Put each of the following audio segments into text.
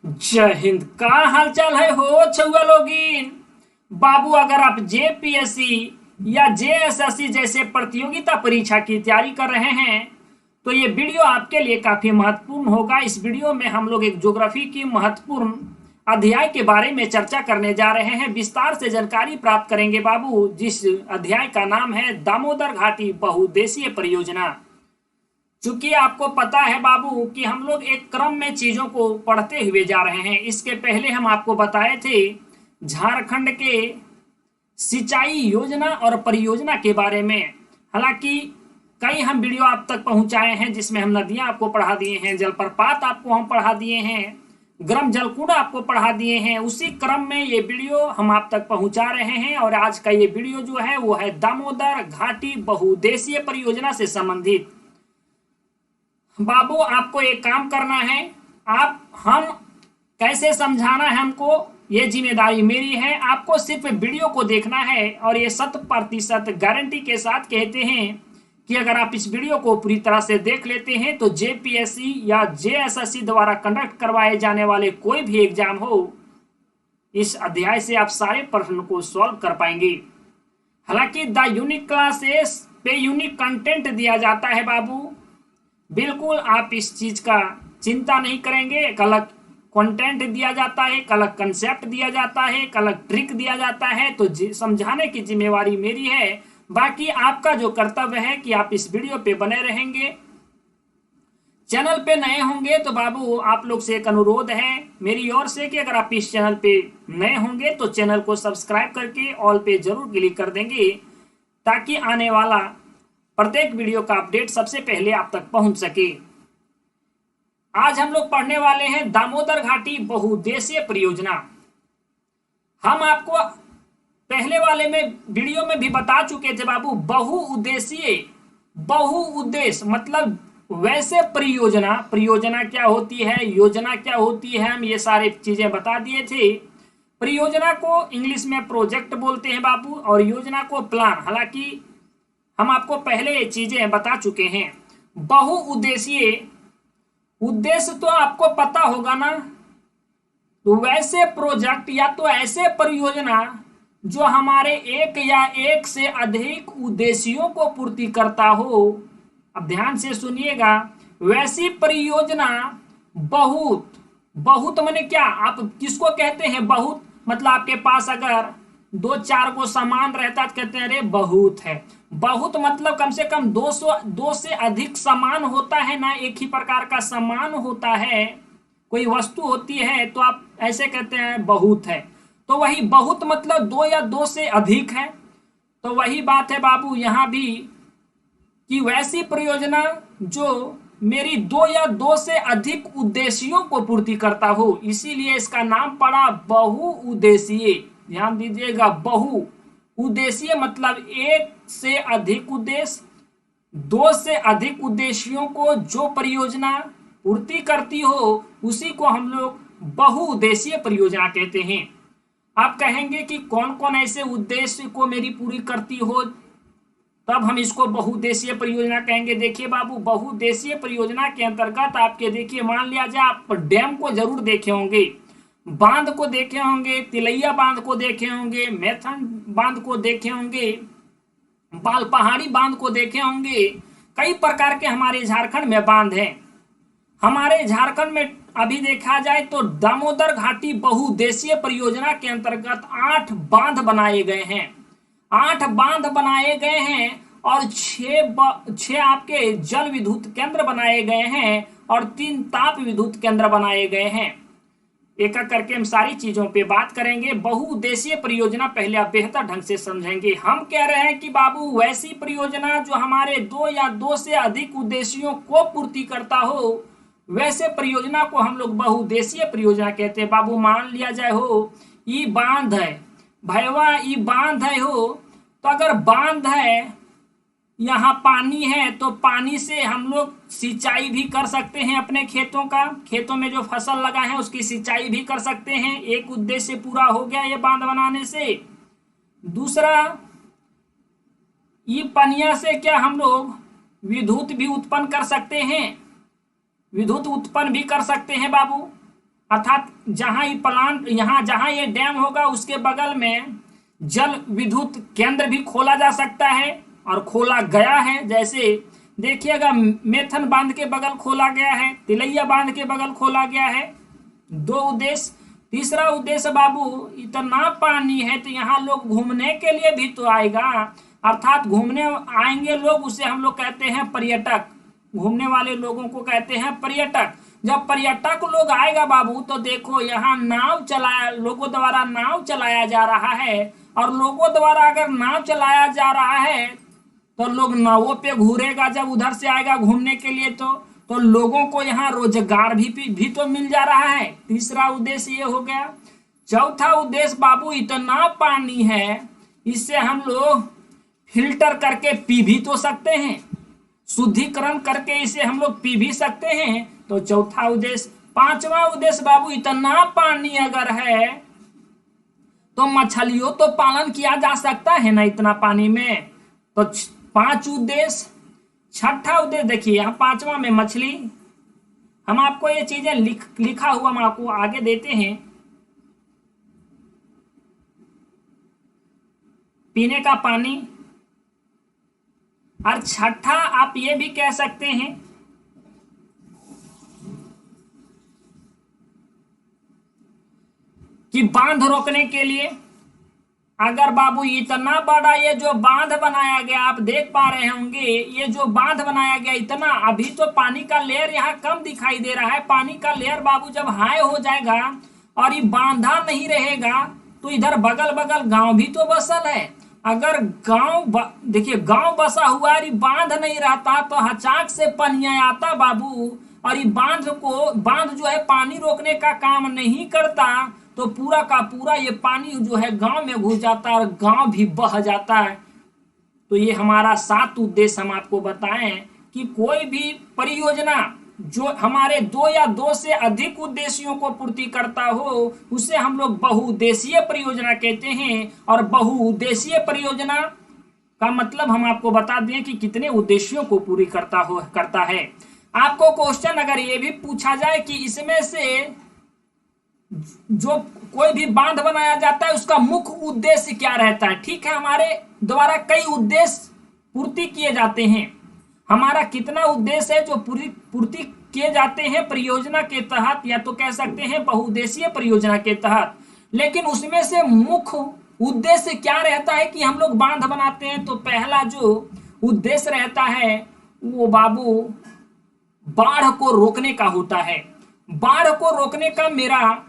जय हिंद। का हालचाल है हो छुआ लोगिन। बाबू, अगर आप जेपीएससी या जेएसएससी जैसे प्रतियोगिता परीक्षा की तैयारी कर रहे हैं तो ये वीडियो आपके लिए काफी महत्वपूर्ण होगा। इस वीडियो में हम लोग एक ज्योग्राफी की महत्वपूर्ण अध्याय के बारे में चर्चा करने जा रहे हैं। विस्तार से जानकारी प्राप्त करेंगे बाबू, जिस अध्याय का नाम है दामोदर घाटी बहुउद्देशीय परियोजना। चूंकि आपको पता है बाबू कि हम लोग एक क्रम में चीजों को पढ़ते हुए जा रहे हैं। इसके पहले हम आपको बताए थे झारखंड के सिंचाई योजना और परियोजना के बारे में। हालांकि कई हम वीडियो आप तक पहुंचाए हैं जिसमें हम नदियां आपको पढ़ा दिए हैं, जलप्रपात आपको हम पढ़ा दिए हैं, गर्म जलकुंड आपको पढ़ा दिए हैं। उसी क्रम में ये वीडियो हम आप तक पहुंचा रहे हैं और आज का ये वीडियो जो है वो है दामोदर घाटी बहुउद्देशीय परियोजना से संबंधित। बाबू, आपको एक काम करना है। आप हम कैसे समझाना है हमको, ये जिम्मेदारी मेरी है। आपको सिर्फ वीडियो को देखना है और ये 100% गारंटी के साथ कहते हैं कि अगर आप इस वीडियो को पूरी तरह से देख लेते हैं तो जेपीएससी या जेएसएससी द्वारा कंडक्ट करवाए जाने वाले कोई भी एग्जाम हो, इस अध्याय से आप सारे प्रश्न को सॉल्व कर पाएंगे। हालांकि द यूनिक क्लासेस पे यूनिक कंटेंट दिया जाता है बाबू, बिल्कुल आप इस चीज का चिंता नहीं करेंगे। एक अलग कंटेंट दिया जाता है, एक अलग कंसेप्ट दिया जाता है, एक अलग ट्रिक दिया जाता है, तो समझाने की जिम्मेवारी मेरी है। बाकी आपका जो कर्तव्य है कि आप इस वीडियो पे बने रहेंगे। चैनल पे नए होंगे तो बाबू आप लोग से एक अनुरोध है मेरी ओर से कि अगर आप इस चैनल पे नए होंगे तो चैनल को सब्सक्राइब करके ऑल पे जरूर क्लिक कर देंगे, ताकि आने वाला प्रत्येक वीडियो का अपडेट सबसे पहले आप तक पहुंच सके। आज हम लोग पढ़ने वाले हैं दामोदर घाटी बहुउद्देशीय परियोजना। हम आपको पहले वाले में वीडियो में भी बता चुके थे बाबू, बहुउद्देशीय बहुउद्देश्य मतलब वैसे परियोजना, परियोजना क्या होती है, योजना क्या होती है, हम ये सारे चीजें बता दिए थे। परियोजना को इंग्लिश में प्रोजेक्ट बोलते हैं बाबू और योजना को प्लान। हालांकि हम आपको पहले ये चीजें बता चुके हैं। बहुउद्देशीय उद्देश्य तो आपको पता होगा ना, तो वैसे प्रोजेक्ट या तो ऐसे परियोजना जो हमारे एक या एक से अधिक उद्देश्यों को पूर्ति करता हो। अब ध्यान से सुनिएगा, वैसी परियोजना बहुत बहुत माने क्या, आप किसको कहते हैं बहुत, मतलब आपके पास अगर 2-4 को सामान रहता तो कहते हैं अरे बहुत है। बहुत मतलब कम से कम 2 से अधिक सामान होता है ना, एक ही प्रकार का सामान होता है, कोई वस्तु होती है तो आप ऐसे कहते हैं बहुत है। तो वही बहुत मतलब 2 या 2 से अधिक है। तो वही बात है बाबू यहाँ भी कि वैसी परियोजना जो मेरी 2 या 2 से अधिक उद्देश्यों को पूर्ति करता हो, इसीलिए इसका नाम पड़ा बहुउद्देशीय। ध्यान दीजिएगा, बहु उद्देशीय मतलब एक से अधिक उद्देश्य, 2 से अधिक उद्देश्यों को जो परियोजना पूर्ति करती हो उसी को हम लोग बहुउद्देशीय परियोजना कहते हैं। आप कहेंगे कि कौन कौन ऐसे उद्देश्य को मेरी पूरी करती हो, तब हम इसको बहुउद्देशीय परियोजना कहेंगे। देखिए बाबू, बहुउद्देशीय परियोजना के अंतर्गत आपके देखिए, मान लिया जाए आप डैम को जरूर देखे होंगे, बांध को देखे होंगे, तिलैया बांध को देखे होंगे, मैथन बांध को देखे होंगे, बाल पहाड़ी बांध को देखे होंगे। कई प्रकार के हमारे झारखंड में बांध हैं। हमारे झारखंड में अभी देखा जाए तो दामोदर घाटी बहुउद्देशीय परियोजना के अंतर्गत 8 बांध बनाए गए हैं। 8 बांध बनाए गए हैं और 6 आपके जल विद्युत केंद्र बनाए गए हैं और 3 ताप विद्युत केंद्र बनाए गए हैं। एक एक करके हम सारी चीजों पे बात करेंगे। बहुउद्देशीय परियोजना पहले आप बेहतर ढंग से समझेंगे। हम कह रहे हैं कि बाबू वैसी परियोजना जो हमारे 2 या 2 से अधिक उद्देश्यों को पूर्ति करता हो, वैसे परियोजना को हम लोग बहुउद्देशीय परियोजना कहते हैं। बाबू मान लिया जाए हो ये बांध है, भैया ये बांध है हो, तो अगर बांध है, यहाँ पानी है, तो पानी से हम लोग सिंचाई भी कर सकते हैं अपने खेतों का, खेतों में जो फसल लगा है उसकी सिंचाई भी कर सकते हैं। एक उद्देश्य पूरा हो गया ये बांध बनाने से। दूसरा, ये पनिया से क्या हम लोग विद्युत भी उत्पन्न कर सकते हैं, विद्युत उत्पन्न भी कर सकते हैं बाबू। अर्थात जहां ये प्लांट, यहाँ जहां ये डैम होगा उसके बगल में जल विद्युत केंद्र भी खोला जा सकता है और खोला गया है। जैसे देखिएगा, मेथन बांध के बगल खोला गया है, तिलैया बांध के बगल खोला गया है। दो उद्देश्य। तीसरा उद्देश्य बाबू, इतना पानी है तो यहाँ लोग घूमने के लिए भी तो आएगा, अर्थात घूमने आएंगे लोग, उसे हम लोग कहते हैं पर्यटक। घूमने वाले लोगों को कहते हैं पर्यटक। जब पर्यटक लोग आएगा बाबू तो देखो यहाँ नाव चलाया, लोगों द्वारा नाव चलाया जा रहा है, और लोगों द्वारा अगर नाव चलाया जा रहा है तो लोग नावों पे घूरेगा जब उधर से आएगा घूमने के लिए, तो लोगों को यहाँ रोजगार भी तो मिल जा रहा है। तीसरा उद्देश्य ये हो गया। चौथा उद्देश्य बाबू, इतना पानी है इससे हम लोग फिल्टर करके पी भी तो सकते हैं, शुद्धिकरण करके इसे हम लोग पी भी सकते हैं, तो चौथा उद्देश्य। पांचवा उद्देश्य बाबू, इतना पानी अगर है तो मछलियों तो पालन किया जा सकता है ना इतना पानी में। तो 5 उद्देश्य। छठा उद्देश्य देखिए, यहाँ 5वां में मछली, हम आपको ये चीजें लिखा हुआ हम आपको आगे देते हैं। पीने का पानी, और छठा आप ये भी कह सकते हैं कि बांध रोकने के लिए। अगर बाबू इतना बड़ा ये जो बांध बनाया गया, आप देख पा रहे होंगे ये जो बांध बनाया गया इतना, अभी तो पानी का लेयर यहाँ कम दिखाई दे रहा है। पानी का लेयर बाबू जब हाई हो जाएगा और ये बांधा नहीं रहेगा तो इधर बगल बगल गांव भी तो बसल है। अगर गांव देखिए गांव बसा हुआ है, बांध नहीं रहता तो हचाक से पनिया आता बाबू, और ये बांध जो है पानी रोकने का काम नहीं करता, तो पूरा का पूरा ये पानी जो है गांव में घुस जाता है और गांव भी बह जाता है। तो ये हमारा 7 उद्देश्य हम आपको बताएं कि कोई भी परियोजना जो हमारे 2 या 2 से अधिक उद्देश्यों को पूर्ति करता हो उसे हम लोग बहुउद्देशीय परियोजना कहते हैं। और बहुउद्देशीय परियोजना का मतलब हम आपको बता दें कि कितने उद्देश्यों को पूरी करता है। आपको क्वेश्चन अगर ये भी पूछा जाए कि इसमें से जो कोई भी बांध बनाया जाता है उसका मुख्य उद्देश्य क्या रहता है, ठीक है, हमारे द्वारा कई उद्देश्य पूर्ति किए जाते हैं। हमारा कितना उद्देश्य है जो पूर्ति किए जाते हैं परियोजना के तहत, या तो कह सकते हैं बहुउद्देशीय परियोजना के तहत। लेकिन उसमें से मुख्य उद्देश्य क्या रहता है कि हम लोग बांध बनाते हैं, तो पहला जो उद्देश्य रहता है वो बाबू बाढ़ को रोकने का होता है। बाढ़ को रोकने का मेरा,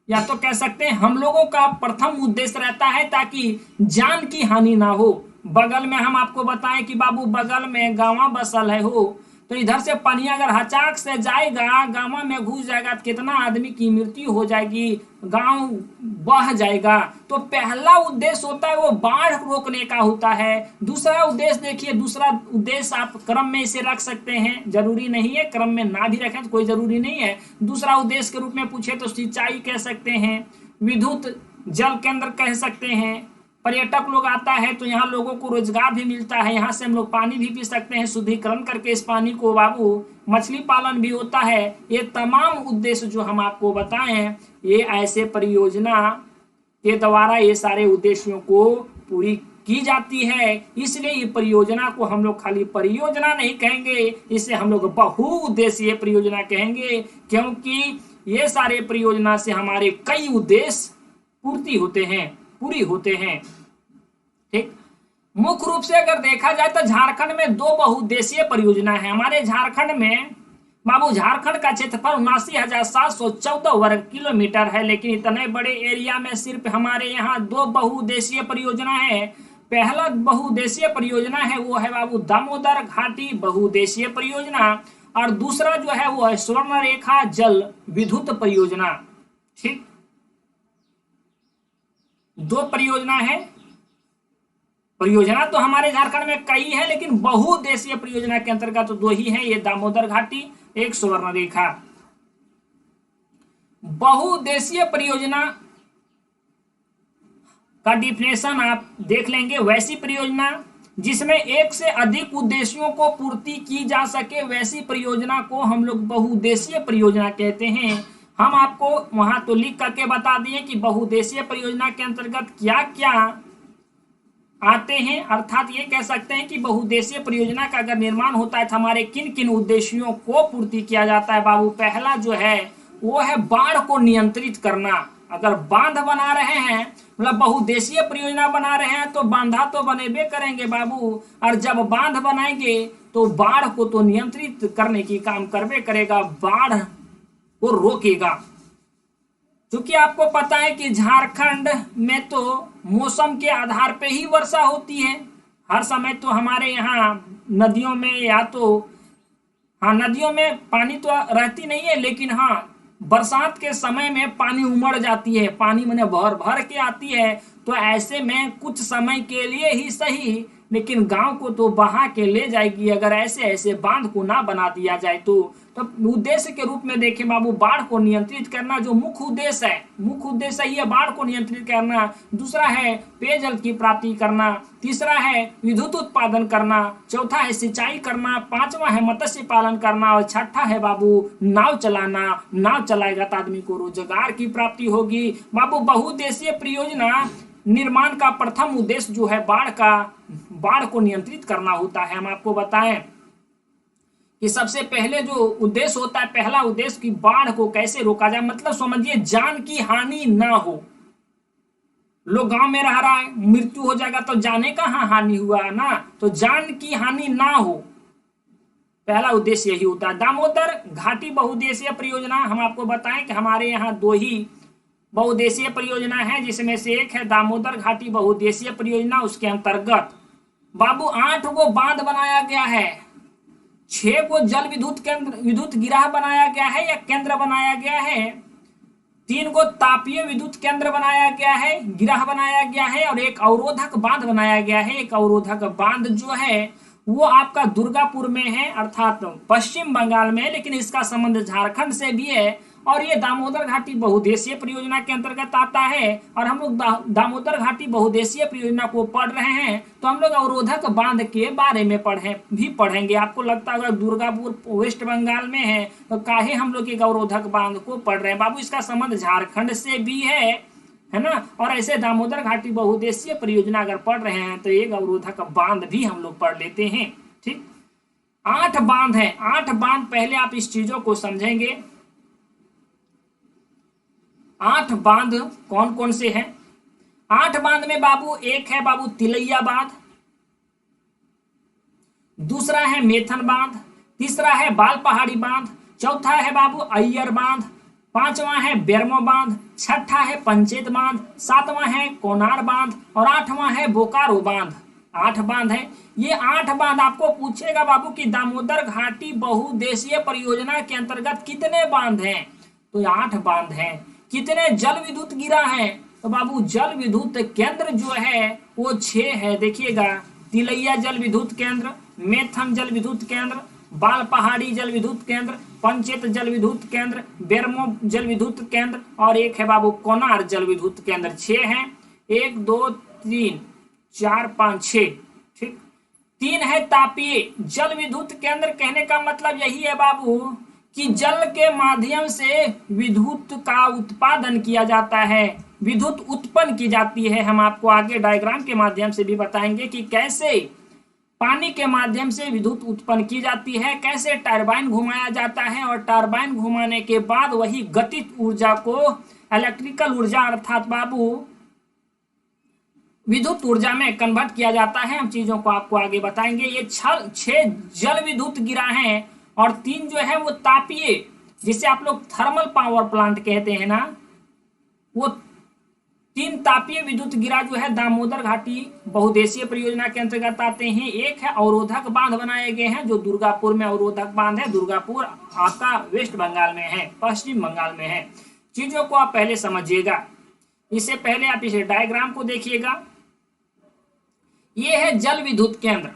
या तो कह सकते हैं हम लोगों का प्रथम उद्देश्य रहता है ताकि जान की हानि ना हो। बगल में हम आपको बताएं कि बाबू बगल में गांव बसल है हो, तो इधर से पानी अगर हचाक से जाएगा गांव में घुस जाएगा तो कितना आदमी की मृत्यु हो जाएगी, गांव बह जाएगा। तो पहला उद्देश्य होता है वो बाढ़ रोकने का होता है। दूसरा उद्देश्य देखिए, दूसरा उद्देश्य आप क्रम में इसे रख सकते हैं, जरूरी नहीं है क्रम में ना भी रखें तो कोई जरूरी नहीं है। दूसरा उद्देश्य के रूप में पूछे तो सिंचाई कह सकते हैं, विद्युत जल केंद्र कह सकते हैं। पर्यटक लोग आता है तो यहाँ लोगों को रोजगार भी मिलता है, यहाँ से हम लोग पानी भी पी सकते हैं शुद्धिकरण करके इस पानी को बाबू, मछली पालन भी होता है। ये तमाम उद्देश्य जो हम आपको बताएं ये ऐसे परियोजना के द्वारा ये सारे उद्देश्यों को पूरी की जाती है। इसलिए ये परियोजना को हम लोग खाली परियोजना नहीं कहेंगे, इसे हम लोग बहुउद्देशीय परियोजना कहेंगे, क्योंकि ये सारे परियोजना से हमारे कई उद्देश्य पूरी होते हैं। ठीक, मुख्य रूप से अगर देखा जाए तो झारखंड में 2 बहुउद्देशीय परियोजना है। हमारे झारखंड में बाबू, झारखंड का क्षेत्रफल 79,714 वर्ग किलोमीटर है, लेकिन इतने बड़े एरिया में सिर्फ हमारे यहाँ 2 बहुउद्देशीय परियोजना है। पहला बहुउद्देशीय परियोजना है वो है बाबू दामोदर घाटी बहुउद्देशीय परियोजना, और दूसरा जो है वो है स्वर्ण रेखा जल विद्युत परियोजना। ठीक, 2 परियोजना है। परियोजना तो हमारे झारखंड में कई है, लेकिन बहुउद्देशीय परियोजना के अंतर्गत तो 2 ही है, ये दामोदर घाटी, एक स्वर्ण रेखा। बहुउद्देशीय परियोजना का डिफिनेशन आप देख लेंगे। वैसी परियोजना जिसमें एक से अधिक उद्देश्यों को पूर्ति की जा सके, वैसी परियोजना को हम लोग बहुउद्देशीय परियोजना कहते हैं। हम आपको वहां तो लिख करके बता दिए कि बहुउद्देशीय परियोजना के अंतर्गत क्या क्या आते हैं, अर्थात ये कह सकते हैं कि बहुउद्देशीय परियोजना का अगर निर्माण होता है तो हमारे किन किन उद्देश्यों को पूर्ति किया जाता है बाबू। पहला जो है वो है बाढ़ को नियंत्रित करना। अगर बांध बना रहे हैं, मतलब बहुउद्देशीय परियोजना बना रहे हैं, तो बांधा तो बनेबे करेंगे बाबू, और जब बांध बनाएंगे तो बाढ़ को तो नियंत्रित करने की काम करबे करेगा, बाढ़ को रोकेगा। क्योंकि आपको पता है कि झारखंड में तो मौसम के आधार पे ही वर्षा होती है। हर समय तो हमारे यहाँ नदियों में या तो, हाँ नदियों में पानी तो रहती नहीं है, लेकिन हाँ बरसात के समय में पानी उमड़ जाती है, पानी मैंने भर भर के आती है। तो ऐसे में कुछ समय के लिए ही सही, लेकिन गांव को तो बहा के ले जाएगी अगर ऐसे ऐसे बांध को ना बना दिया जाए तो उद्देश्य के रूप में देखें बाबू, बाढ़ को नियंत्रित करना जो मुख्य उद्देश्य है, मुख्य उद्देश्य ही है बाढ़ को नियंत्रित करना। दूसरा है पेयजल की प्राप्ति करना, तीसरा है विद्युत उत्पादन करना, चौथा है सिंचाई करना, पांचवा है मत्स्य पालन करना, और छठा है बाबू नाव चलाना। नाव चलाएगा तो आदमी को रोजगार की प्राप्ति होगी। बाबू बहुउद्देशीय परियोजना निर्माण का प्रथम उद्देश्य जो है बाढ़ को नियंत्रित करना होता है। हम आपको बताएं कि सबसे पहले जो उद्देश्य होता है, पहला उद्देश्य कि बाढ़ को कैसे रोका जाए, मतलब समझिए जान की हानि ना हो। लोग गांव में रह रहा है, मृत्यु हो जाएगा तो जाने का हानि हुआ ना, तो जान की हानि ना हो, पहला उद्देश्य यही होता है। दामोदर घाटी बहुउद्देशीय परियोजना हम आपको बताएं कि हमारे यहाँ दो ही बहुउद्देशीय परियोजना है, जिसमें से एक है दामोदर घाटी बहुउद्देशीय परियोजना। उसके अंतर्गत बाबू 8 गो बांध बनाया गया है, 6 को जल विद्युत गिराह बनाया गया है या केंद्र बनाया गया है, 3 को तापीय विद्युत केंद्र बनाया गया है, गिराह बनाया गया है, और एक अवरोधक बांध बनाया गया है। एक अवरोधक बांध जो है वो आपका दुर्गापुर में है, अर्थात पश्चिम बंगाल में, लेकिन इसका संबंध झारखंड से भी है, और ये दामोदर घाटी बहुउद्देशीय परियोजना के अंतर्गत आता है। और हम लोग दामोदर घाटी बहुउद्देशीय परियोजना को पढ़ रहे हैं तो हम लोग अवरोधक बांध के बारे में पढ़ेंगे। आपको लगता होगा दुर्गापुर वेस्ट बंगाल में है तो काहे हम लोग एक अवरोधक बांध को पढ़ रहे हैं बाबू, इसका संबंध झारखंड से भी है ना। और ऐसे दामोदर घाटी बहुउद्देशीय परियोजना अगर पढ़ रहे हैं तो एक अवरोधक बांध भी हम लोग पढ़ लेते हैं। ठीक, 8 बांध है, 8 बांध। पहले आप इस चीजों को समझेंगे, 8 बांध कौन कौन से हैं। 8 बांध में बाबू एक है बाबू तिलैया बांध, दूसरा है मेथन बांध, तीसरा है बाल पहाड़ी बांध, चौथा है बाबू अय्यर बांध, पांचवा है बेरमो बांध, छठा है पंचेत बांध, सातवां है कोनार बांध, और 8वां है बोकारो बांध। 8 बांध है। ये 8 बांध आपको पूछेगा बाबू कि दामोदर घाटी बहुउद्देशीय परियोजना के अंतर्गत कितने बांध हैं, तो 8 बांध हैं। कितने जल विद्युत गिरा है, तो बाबू जल विद्युत केंद्र जो है वो 6 है। देखिएगा, तिलैया जल विद्युत केंद्र, मेथन जल विद्युत केंद्र, बाल पहाड़ी जल विद्युत केंद्र, पंचेत जल विद्युत केंद्र, बेरमो जल विद्युत केंद्र, और एक है बाबू कोनार जल विद्युत केंद्र। 6 है, 1 2 3 4 5 6। ठीक, 3 है तापीय जल विद्युत केंद्र। कहने का मतलब यही है बाबू कि जल के माध्यम से विद्युत का उत्पादन किया जाता है, विद्युत उत्पन्न की जाती है। हम आपको आगे डायग्राम के माध्यम से भी बताएंगे कि कैसे पानी के माध्यम से विद्युत उत्पन्न की जाती है, कैसे टरबाइन घुमाया जाता है, और टरबाइन घुमाने के बाद वही गतिज ऊर्जा को इलेक्ट्रिकल ऊर्जा अर्थात बाबू विद्युत ऊर्जा में कन्वर्ट किया जाता है। हम चीजों को आपको आगे बताएंगे। ये 6 जल विद्युत गिरा है, और 3 जो है वो तापीय, जिसे आप लोग थर्मल पावर प्लांट कहते हैं ना, वो 3 तापीय विद्युत गिरा जो है दामोदर घाटी बहुउद्देशीय परियोजना के अंतर्गत आते हैं। एक है अवरोधक बांध बनाए गए हैं, जो दुर्गापुर में अवरोधक बांध है। दुर्गापुर आपका वेस्ट बंगाल में है, पश्चिम बंगाल में है। चीजों को आप पहले समझिएगा, इससे पहले आप इसे डायग्राम को देखिएगा। ये है जल विद्युत केंद्र,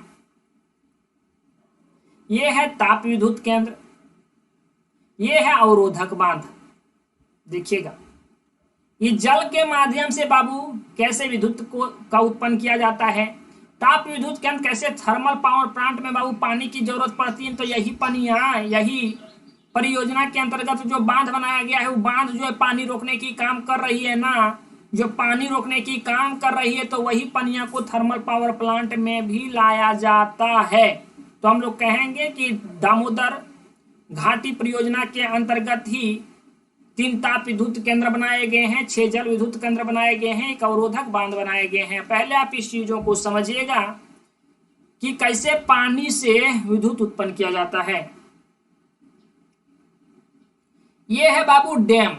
ये है ताप विद्युत केंद्र, ये है अवरोधक बांध। देखिएगा, ये जल के माध्यम से बाबू कैसे विद्युत का उत्पन्न किया जाता है। ताप विद्युत केंद्र कैसे थर्मल पावर प्लांट में बाबू पानी की जरूरत पड़ती है, तो यही पनिया, यही परियोजना के अंतर्गत जो बांध बनाया गया है, वो बांध जो है पानी रोकने की काम कर रही है ना, जो पानी रोकने की काम कर रही है, तो वही पनिया को थर्मल पावर प्लांट में भी लाया जाता है। तो हम लोग कहेंगे कि दामोदर घाटी परियोजना के अंतर्गत ही 3 ताप विद्युत केंद्र बनाए गए हैं, 6 जल विद्युत केंद्र बनाए गए हैं, 1 अवरोधक बांध बनाए गए हैं। पहले आप इस चीजों को समझिएगा कि कैसे पानी से विद्युत उत्पन्न किया जाता है। ये है बाबू डैम।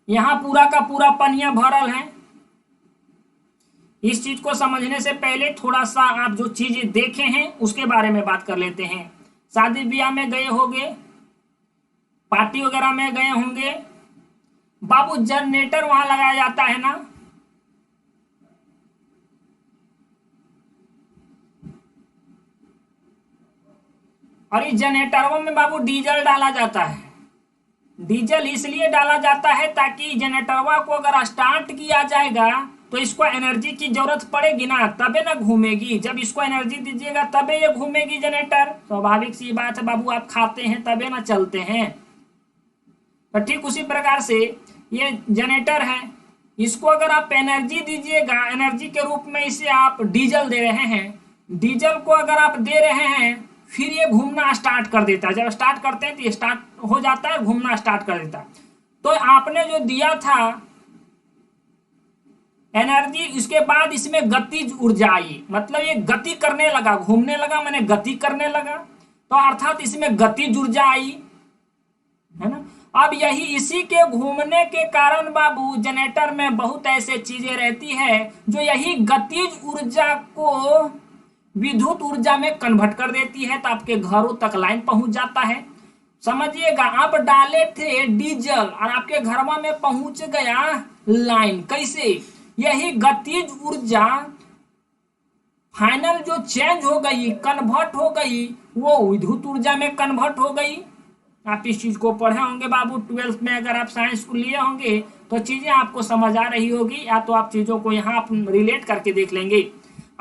यहां पूरा का पूरा पनिया भरल है। इस चीज को समझने से पहले थोड़ा सा आप जो चीजें देखे हैं उसके बारे में बात कर लेते हैं। शादी ब्याह में गए होंगे, पार्टी वगैरह में गए होंगे, बाबू जनरेटर वहां लगाया जाता है ना। और इस जनरेटरों में बाबू डीजल डाला जाता है। डीजल इसलिए डाला जाता है ताकि जनरेटरवा को अगर स्टार्ट किया जाएगा तो इसको एनर्जी की जरूरत पड़ेगी ना, तबे ना घूमेगी। जब इसको एनर्जी दीजिएगा तबे ये घूमेगी जनरेटर। स्वाभाविक सी बात है बाबू, आप खाते हैं तबे ना चलते हैं। तो ठीक उसी प्रकार से ये जनरेटर है, इसको अगर आप एनर्जी दीजिएगा, एनर्जी के रूप में इसे आप डीजल दे रहे हैं, डीजल को अगर आप दे रहे हैं, फिर ये घूमना स्टार्ट कर देता है। जब स्टार्ट करते हैं तो ये स्टार्ट हो जाता है, घूमना स्टार्ट कर देता है। तो आपने जो दिया था एनर्जी, इसके बाद इसमें गतिज ऊर्जा आई, मतलब ये गति करने लगा, घूमने लगा, मैंने गति करने लगा, तो अर्थात इसमें गतिज ऊर्जा आई, है ना। अब यही इसी के घूमने के कारण बाबू जनरेटर में बहुत ऐसे चीजें रहती है जो यही गतिज ऊर्जा को विद्युत ऊर्जा में कन्वर्ट कर देती है, तो आपके घरों तक लाइन पहुंच जाता है। समझिएगा, आप डाले थे डीजल और आपके घर में पहुंच गया लाइन। कैसे? यही गतिज ऊर्जा फाइनल जो चेंज हो गई, कन्वर्ट हो गई, वो विद्युत ऊर्जा में कन्वर्ट हो गई। आप इस चीज को पढ़े होंगे बाबू 12th में, अगर आप साइंस को लिए होंगे तो चीजें आपको समझ आ रही होगी, या तो आप चीजों को यहाँ आप रिलेट करके देख लेंगे।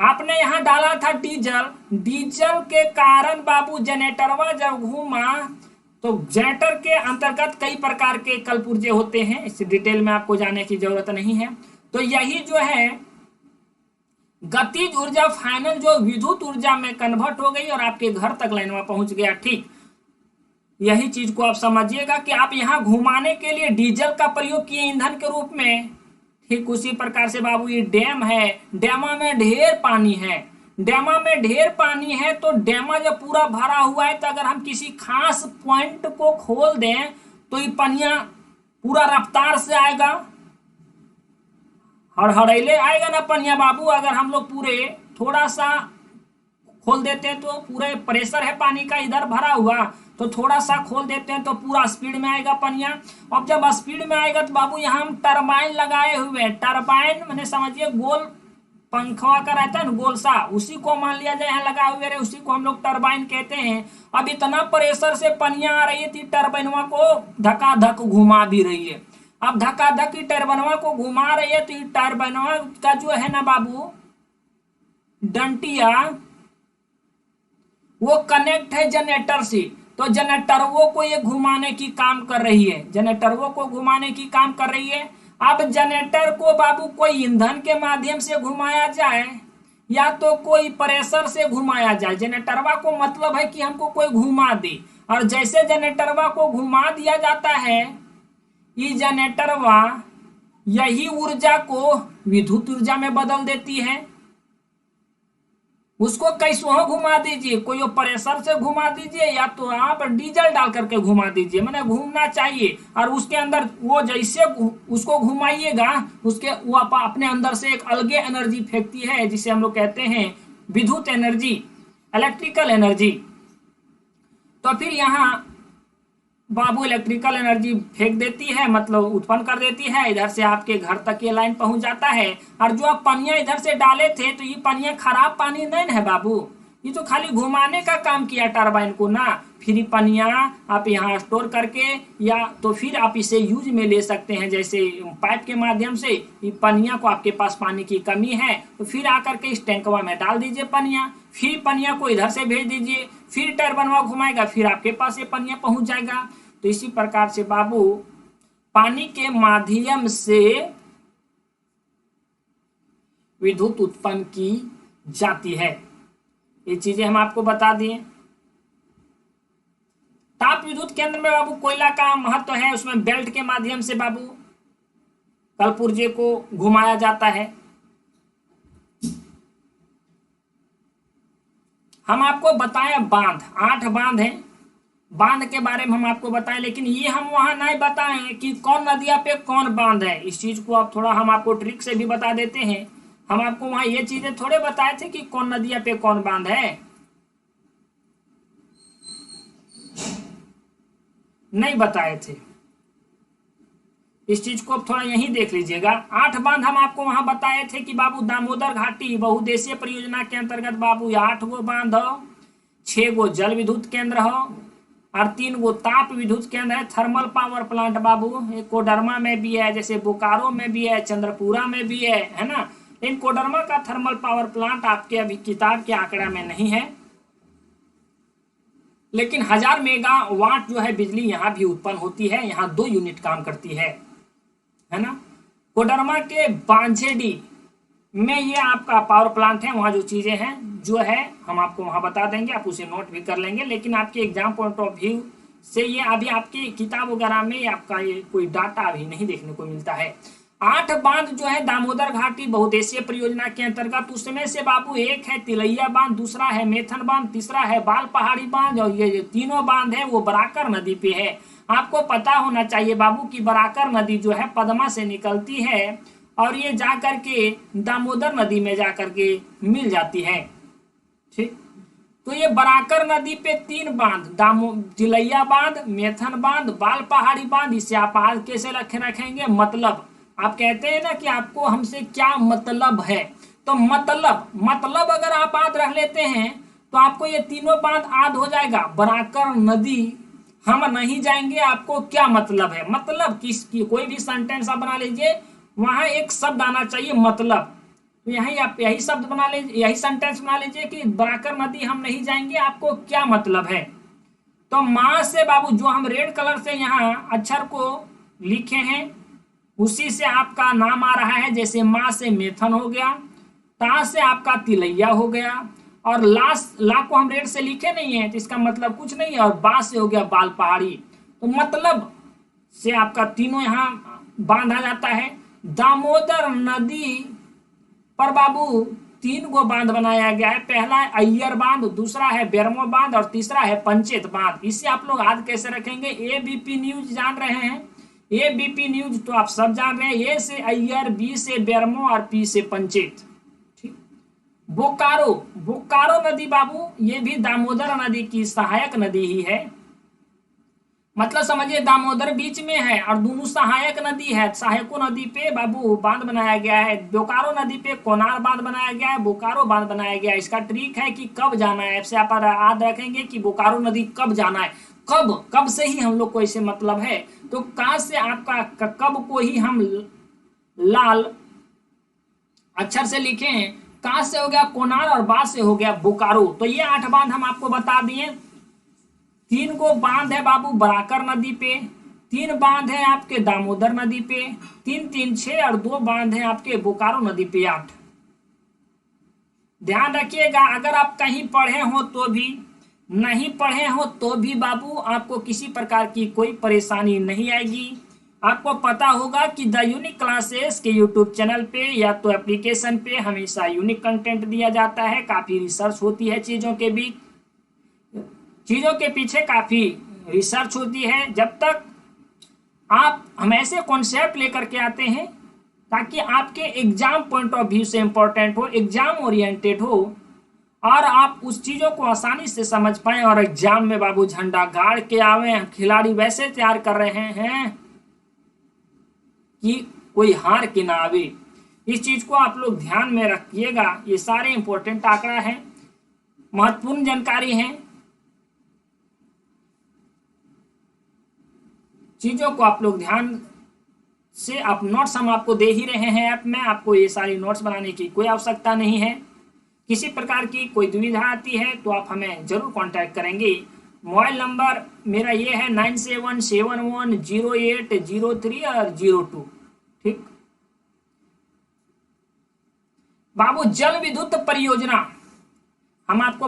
आपने यहाँ डाला था डीजल, डीजल के कारण बाबू जनरेटरवा जब घूमा तो जनरेटर के अंतर्गत कई प्रकार के कल पुर्जे होते हैं, इस डिटेल में आपको जाने की जरूरत नहीं है। तो यही जो है गतिज ऊर्जा फाइनल जो विद्युत ऊर्जा में कन्वर्ट हो गई और आपके घर तक लाइन में पहुंच गया। ठीक यही चीज को आप समझिएगा कि आप यहाँ घुमाने के लिए डीजल का प्रयोग किए ईंधन के रूप में। ठीक उसी प्रकार से बाबू ये डैम है, डैमा में ढेर पानी है, डैमा में ढेर पानी है, तो डैमा जब पूरा भरा हुआ है तो अगर हम किसी खास पॉइंट को खोल दें तो ये पनिया पूरा रफ्तार से आएगा, हड़हड़ैले आएगा ना पनिया बाबू। अगर हम लोग पूरे थोड़ा सा खोल देते हैं तो पूरे प्रेशर है पानी का इधर भरा हुआ, तो थोड़ा सा खोल देते हैं तो पूरा स्पीड में आएगा पनिया। अब जब स्पीड में आएगा तो बाबू यहाँ हम टरबाइन लगाए हुए हैं। टरबाइन मैंने समझिए गोल पंखवा का रहता है ना, गोल सा, उसी को मान लिया जाए यहाँ लगा हुए रहे, उसी को हम लोग टरबाइन कहते हैं। अब इतना प्रेशर से पनिया आ रही थी, टरबाइनवा को धकाधक घुमा भी रही है। अब धकाधक की टरबाइनवा को घुमा रही है, तो ये टरबाइनवा का जो है ना बाबू डंटिया वो कनेक्ट है जनरेटर से, तो जनरेटरों को ये घुमाने की काम कर रही है, जनरेटरों को घुमाने की काम कर रही है। अब जनरेटर को बाबू कोई ईंधन के माध्यम से घुमाया जाए या तो कोई प्रेशर से घुमाया जाए, जनरेटरवा को मतलब है कि हमको कोई घुमा दे। और जैसे जनरेटरवा को घुमा दिया जाता है, ये जनरेटरवा यही ऊर्जा को विद्युत ऊर्जा में बदल देती है। उसको कैसे घुमा दीजिए, कोई प्रेशर से घुमा दीजिए या तो आप डीजल डाल करके घुमा दीजिए, मैंने घूमना चाहिए। और उसके अंदर वो जैसे उसको घुमाइएगा, उसके वो अपने अंदर से एक अलगे एनर्जी फेंकती है, जिसे हम लोग कहते हैं विद्युत एनर्जी, इलेक्ट्रिकल एनर्जी। तो फिर यहाँ बाबू इलेक्ट्रिकल एनर्जी फेंक देती है, मतलब उत्पन्न कर देती है, इधर से आपके घर तक ये लाइन पहुंच जाता है। और जो आप पनिया इधर से डाले थे, तो ये पनिया खराब पानी नहीं है बाबू, ये तो खाली घुमाने का काम किया टरबाइन को ना। फिर पनिया आप यहाँ स्टोर करके या तो फिर आप इसे यूज में ले सकते हैं, जैसे पाइप के माध्यम से पनिया को, आपके पास पानी की कमी है तो फिर आकर के इस टैंकवा में डाल दीजिए पनिया, फिर पनिया को इधर से भेज दीजिए, फिर टरबाइनवा घुमाएगा, फिर आपके पास ये पनिया पहुंच जाएगा। तो इसी प्रकार से बाबू पानी के माध्यम से विद्युत उत्पन्न की जाती है। ये चीजें हम आपको बता दिए। ताप विद्युत केंद्र में बाबू कोयला का महत्व है, उसमें बेल्ट के माध्यम से बाबू कलपुर्जे को घुमाया जाता है। हम आपको बताएं बांध, 8 बांध हैं, बांध के बारे में हम आपको बताएं, लेकिन ये हम वहां नहीं बताएं कि कौन नदिया पे कौन बांध है। इस चीज को आप थोड़ा हम आपको ट्रिक से भी बता देते हैं। हम आपको वहां ये चीजें थोड़े बताए थे कि कौन नदिया पे कौन बांध है, नहीं बताए थे। इस चीज को थोड़ा यहीं देख लीजिएगा। 8 बांध हम आपको वहां बताए थे कि बाबू दामोदर घाटी बहुउद्देशीय परियोजना के अंतर्गत बाबू 8 गो बांध हो, 6 गो जल विद्युत केंद्र हो और 3 गो ताप विद्युत केंद्र है। थर्मल पावर प्लांट बाबू कोडरमा में भी है, जैसे बोकारो में भी है, चंद्रपुरा में भी है ना। लेकिन कोडरमा का थर्मल पावर प्लांट आपके अभी किताब के आंकड़ा में नहीं है, लेकिन 1000 मेगावाट जो है बिजली यहाँ भी उत्पन्न होती है। यहाँ 2 यूनिट काम करती है ना। कोडरमा के बांझेडी में ये आपका पावर प्लांट है। वहाँ जो चीजें हैं जो है हम आपको वहाँ बता देंगे, आप उसे नोट भी कर लेंगे। लेकिन आपके एग्जाम पॉइंट ऑफ व्यू से ये अभी आपकी किताब वगैरह में आपका ये कोई डाटा अभी नहीं देखने को मिलता है। 8 बांध जो है दामोदर घाटी बहुउद्देशीय परियोजना के अंतर्गत, उसमें से बाबू एक है तिलैया बांध, दूसरा है मेथन बांध, तीसरा है बाल पहाड़ी बांध और ये जो तीनों बांध है वो बराकर नदी पे है। आपको पता होना चाहिए बाबू की बराकर नदी जो है पद्मा से निकलती है और ये जाकर के दामोदर नदी में जाकर के मिल जाती है। ठीक, तो ये बराकर नदी पे 3 बांध, तिलैया बांध, मेथन बांध, बाल पहाड़ी बांध, इसे आप आज कैसे रखेंगे, मतलब आप कहते हैं ना कि आपको हमसे क्या मतलब है, तो मतलब अगर आप आद रख लेते हैं तो आपको ये तीनों बांध आद हो जाएगा। बराकर नदी हम नहीं जाएंगे, आपको क्या मतलब है, मतलब किसकी, कोई भी सेंटेंस आप बना लीजिए, वहां एक शब्द आना चाहिए मतलब। तो यही आप यही शब्द बना लीजिए, यही सेंटेंस बना लीजिए कि बराकर नदी हम नहीं जाएंगे, आपको क्या मतलब है। तो मां से बाबू जो हम रेड कलर से यहाँ अक्षर को लिखे हैं उसी से आपका नाम आ रहा है। जैसे माँ से मेथन हो गया, ता से आपका तिलैया हो गया और ला को हम रेड से लिखे नहीं है तो इसका मतलब कुछ नहीं है, और बा से हो गया बाल पहाड़ी। तो मतलब से आपका तीनों यहाँ बांधा जाता है। दामोदर नदी पर बाबू 3 गो बांध बनाया गया है। पहला है अय्यर बांध, दूसरा है बेरमो बांध और तीसरा है पंचेत बांध। इससे आप लोग याद कैसे रखेंगे, एबीपी न्यूज जान रहे हैं, एबीपी न्यूज तो आप सब जान रहे हैं। ए से अय्यर, बी से बेरमो और पी से पंचेत। ठीक, बोकारो नदी बाबू ये भी दामोदर नदी की सहायक नदी ही है। मतलब समझिए दामोदर बीच में है और दोनों सहायक नदी है। सहायकों नदी पे बाबू बांध बनाया गया है। बोकारो नदी पे कोनार बांध बनाया गया है, बोकारो बांध बनाया गया है। इसका ट्रिक है कि कब जाना है, ऐसे आप याद रखेंगे कि बोकारो नदी कब जाना है, कब से ही हम लोग को इसे मतलब है। तो का से आपका कब को ही हम लाल अक्षर से लिखे हैं। का से हो गया कोनार और बा से हो गया बोकारो। तो ये 8 बांध हम आपको बता दिए। 3 गो बांध है बाबू बराकर नदी पे, 3 बांध है आपके दामोदर नदी पे, 3 3 6 और 2 बांध है आपके बोकारो नदी पे 8। ध्यान रखिएगा, अगर आप कहीं पढ़े हो तो भी, नहीं पढ़े हो तो भी बाबू आपको किसी प्रकार की कोई परेशानी नहीं आएगी। आपको पता होगा कि द यूनिक क्लासेस के यूट्यूब चैनल पे या तो एप्लीकेशन पे हमेशा यूनिक कंटेंट दिया जाता है। काफी रिसर्च होती है चीजों के बीच, चीजों के पीछे काफी रिसर्च होती है। जब तक हम ऐसे कॉन्सेप्ट लेकर के आते हैं ताकि आपके एग्जाम पॉइंट ऑफ व्यू से इंपॉर्टेंट हो, एग्जाम ओरिएंटेड हो और आप उस चीजों को आसानी से समझ पाए और एग्जाम में बाबू झंडा गाड़ के आवे। खिलाड़ी वैसे तैयार कर रहे हैं कि कोई हार के ना आवे। इस चीज को आप लोग ध्यान में रखिएगा, ये सारे इंपॉर्टेंट आंकड़ा है। महत्वपूर्ण जानकारी है, चीजों को आप लोग ध्यान से, आप नोट्स हम आपको दे ही रहे हैं ऐप में, आपको ये सारी नोट्स बनाने की कोई आवश्यकता नहीं है। किसी प्रकार की कोई दुविधा आती है तो आप हमें जरूर कांटेक्ट करेंगे। मोबाइल नंबर मेरा ये है 97710103 और 02। ठीक बाबू, जल विद्युत परियोजना हम आपको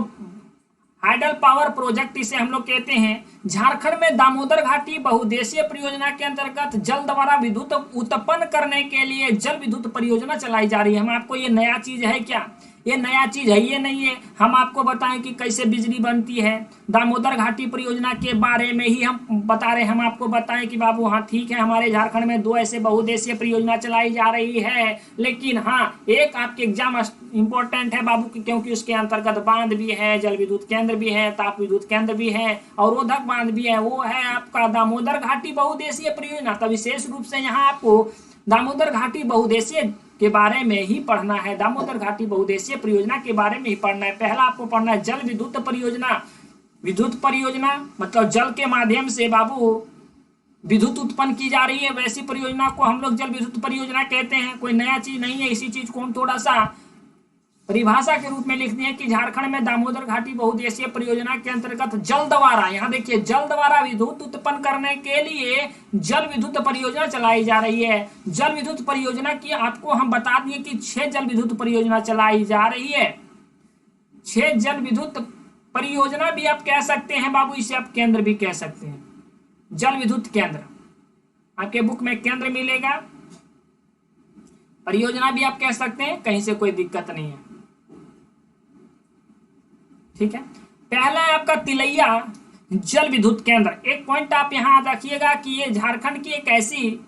हाइडल पावर प्रोजेक्ट इसे हम लोग कहते हैं। झारखंड में दामोदर घाटी बहुउद्देशीय परियोजना के अंतर्गत जल द्वारा विद्युत उत्पन्न करने के लिए जल विद्युत परियोजना चलाई जा रही है। हम आपको, ये नया चीज है क्या? ये नया चीज है, ये नहीं है। हम आपको बताएं कि कैसे बिजली बनती है। दामोदर घाटी परियोजना के बारे में ही हम बता रहे हैं। हम आपको बताएं कि बाबू हाँ ठीक है, हमारे झारखंड में 2 ऐसे बहुउद्देशीय परियोजना चलाई जा रही है, लेकिन हाँ एक आपके एग्जाम इंपॉर्टेंट है बाबू, क्योंकि उसके अंतर्गत बांध भी है, जल विद्युत केंद्र भी है, ताप विद्युत केंद्र भी है, अवरोधक बांध भी है। वो है आपका दामोदर घाटी बहुउद्देशीय परियोजना। तो विशेष रूप से यहाँ आपको दामोदर घाटी बहुउद्देशीय के बारे में ही पढ़ना है। दामोदर घाटी बहुउद्देशीय परियोजना के बारे में ही पढ़ना है। पहला आपको पढ़ना है जल विद्युत परियोजना। विद्युत परियोजना मतलब जल के माध्यम से बाबू विद्युत उत्पन्न की जा रही है, वैसी परियोजना को हम लोग जल विद्युत परियोजना कहते हैं। कोई नया चीज नहीं है। इसी चीज को हम थोड़ा सा परिभाषा के रूप में लिख दिए कि झारखंड में दामोदर घाटी बहुउद्देशीय परियोजना के अंतर्गत जल द्वारा, यहाँ देखिए जल द्वारा विद्युत उत्पन्न करने के लिए जल विद्युत परियोजना चलाई जा रही है। जल विद्युत परियोजना की आपको हम बता दिए कि 6 जल विद्युत परियोजना चलाई जा रही है। 6 जल विद्युत परियोजना भी आप कह सकते हैं बाबू, इसे आप केंद्र भी कह सकते हैं। जल विद्युत केंद्र आपके बुक में केंद्र मिलेगा, परियोजना भी आप कह सकते हैं, कहीं से कोई दिक्कत नहीं है। ठीक है, पहला है आपका तिलैया जल विद्युत केंद्र। एक पॉइंट आप यहां रखिएगा कि ये झारखंड की एक ऐसी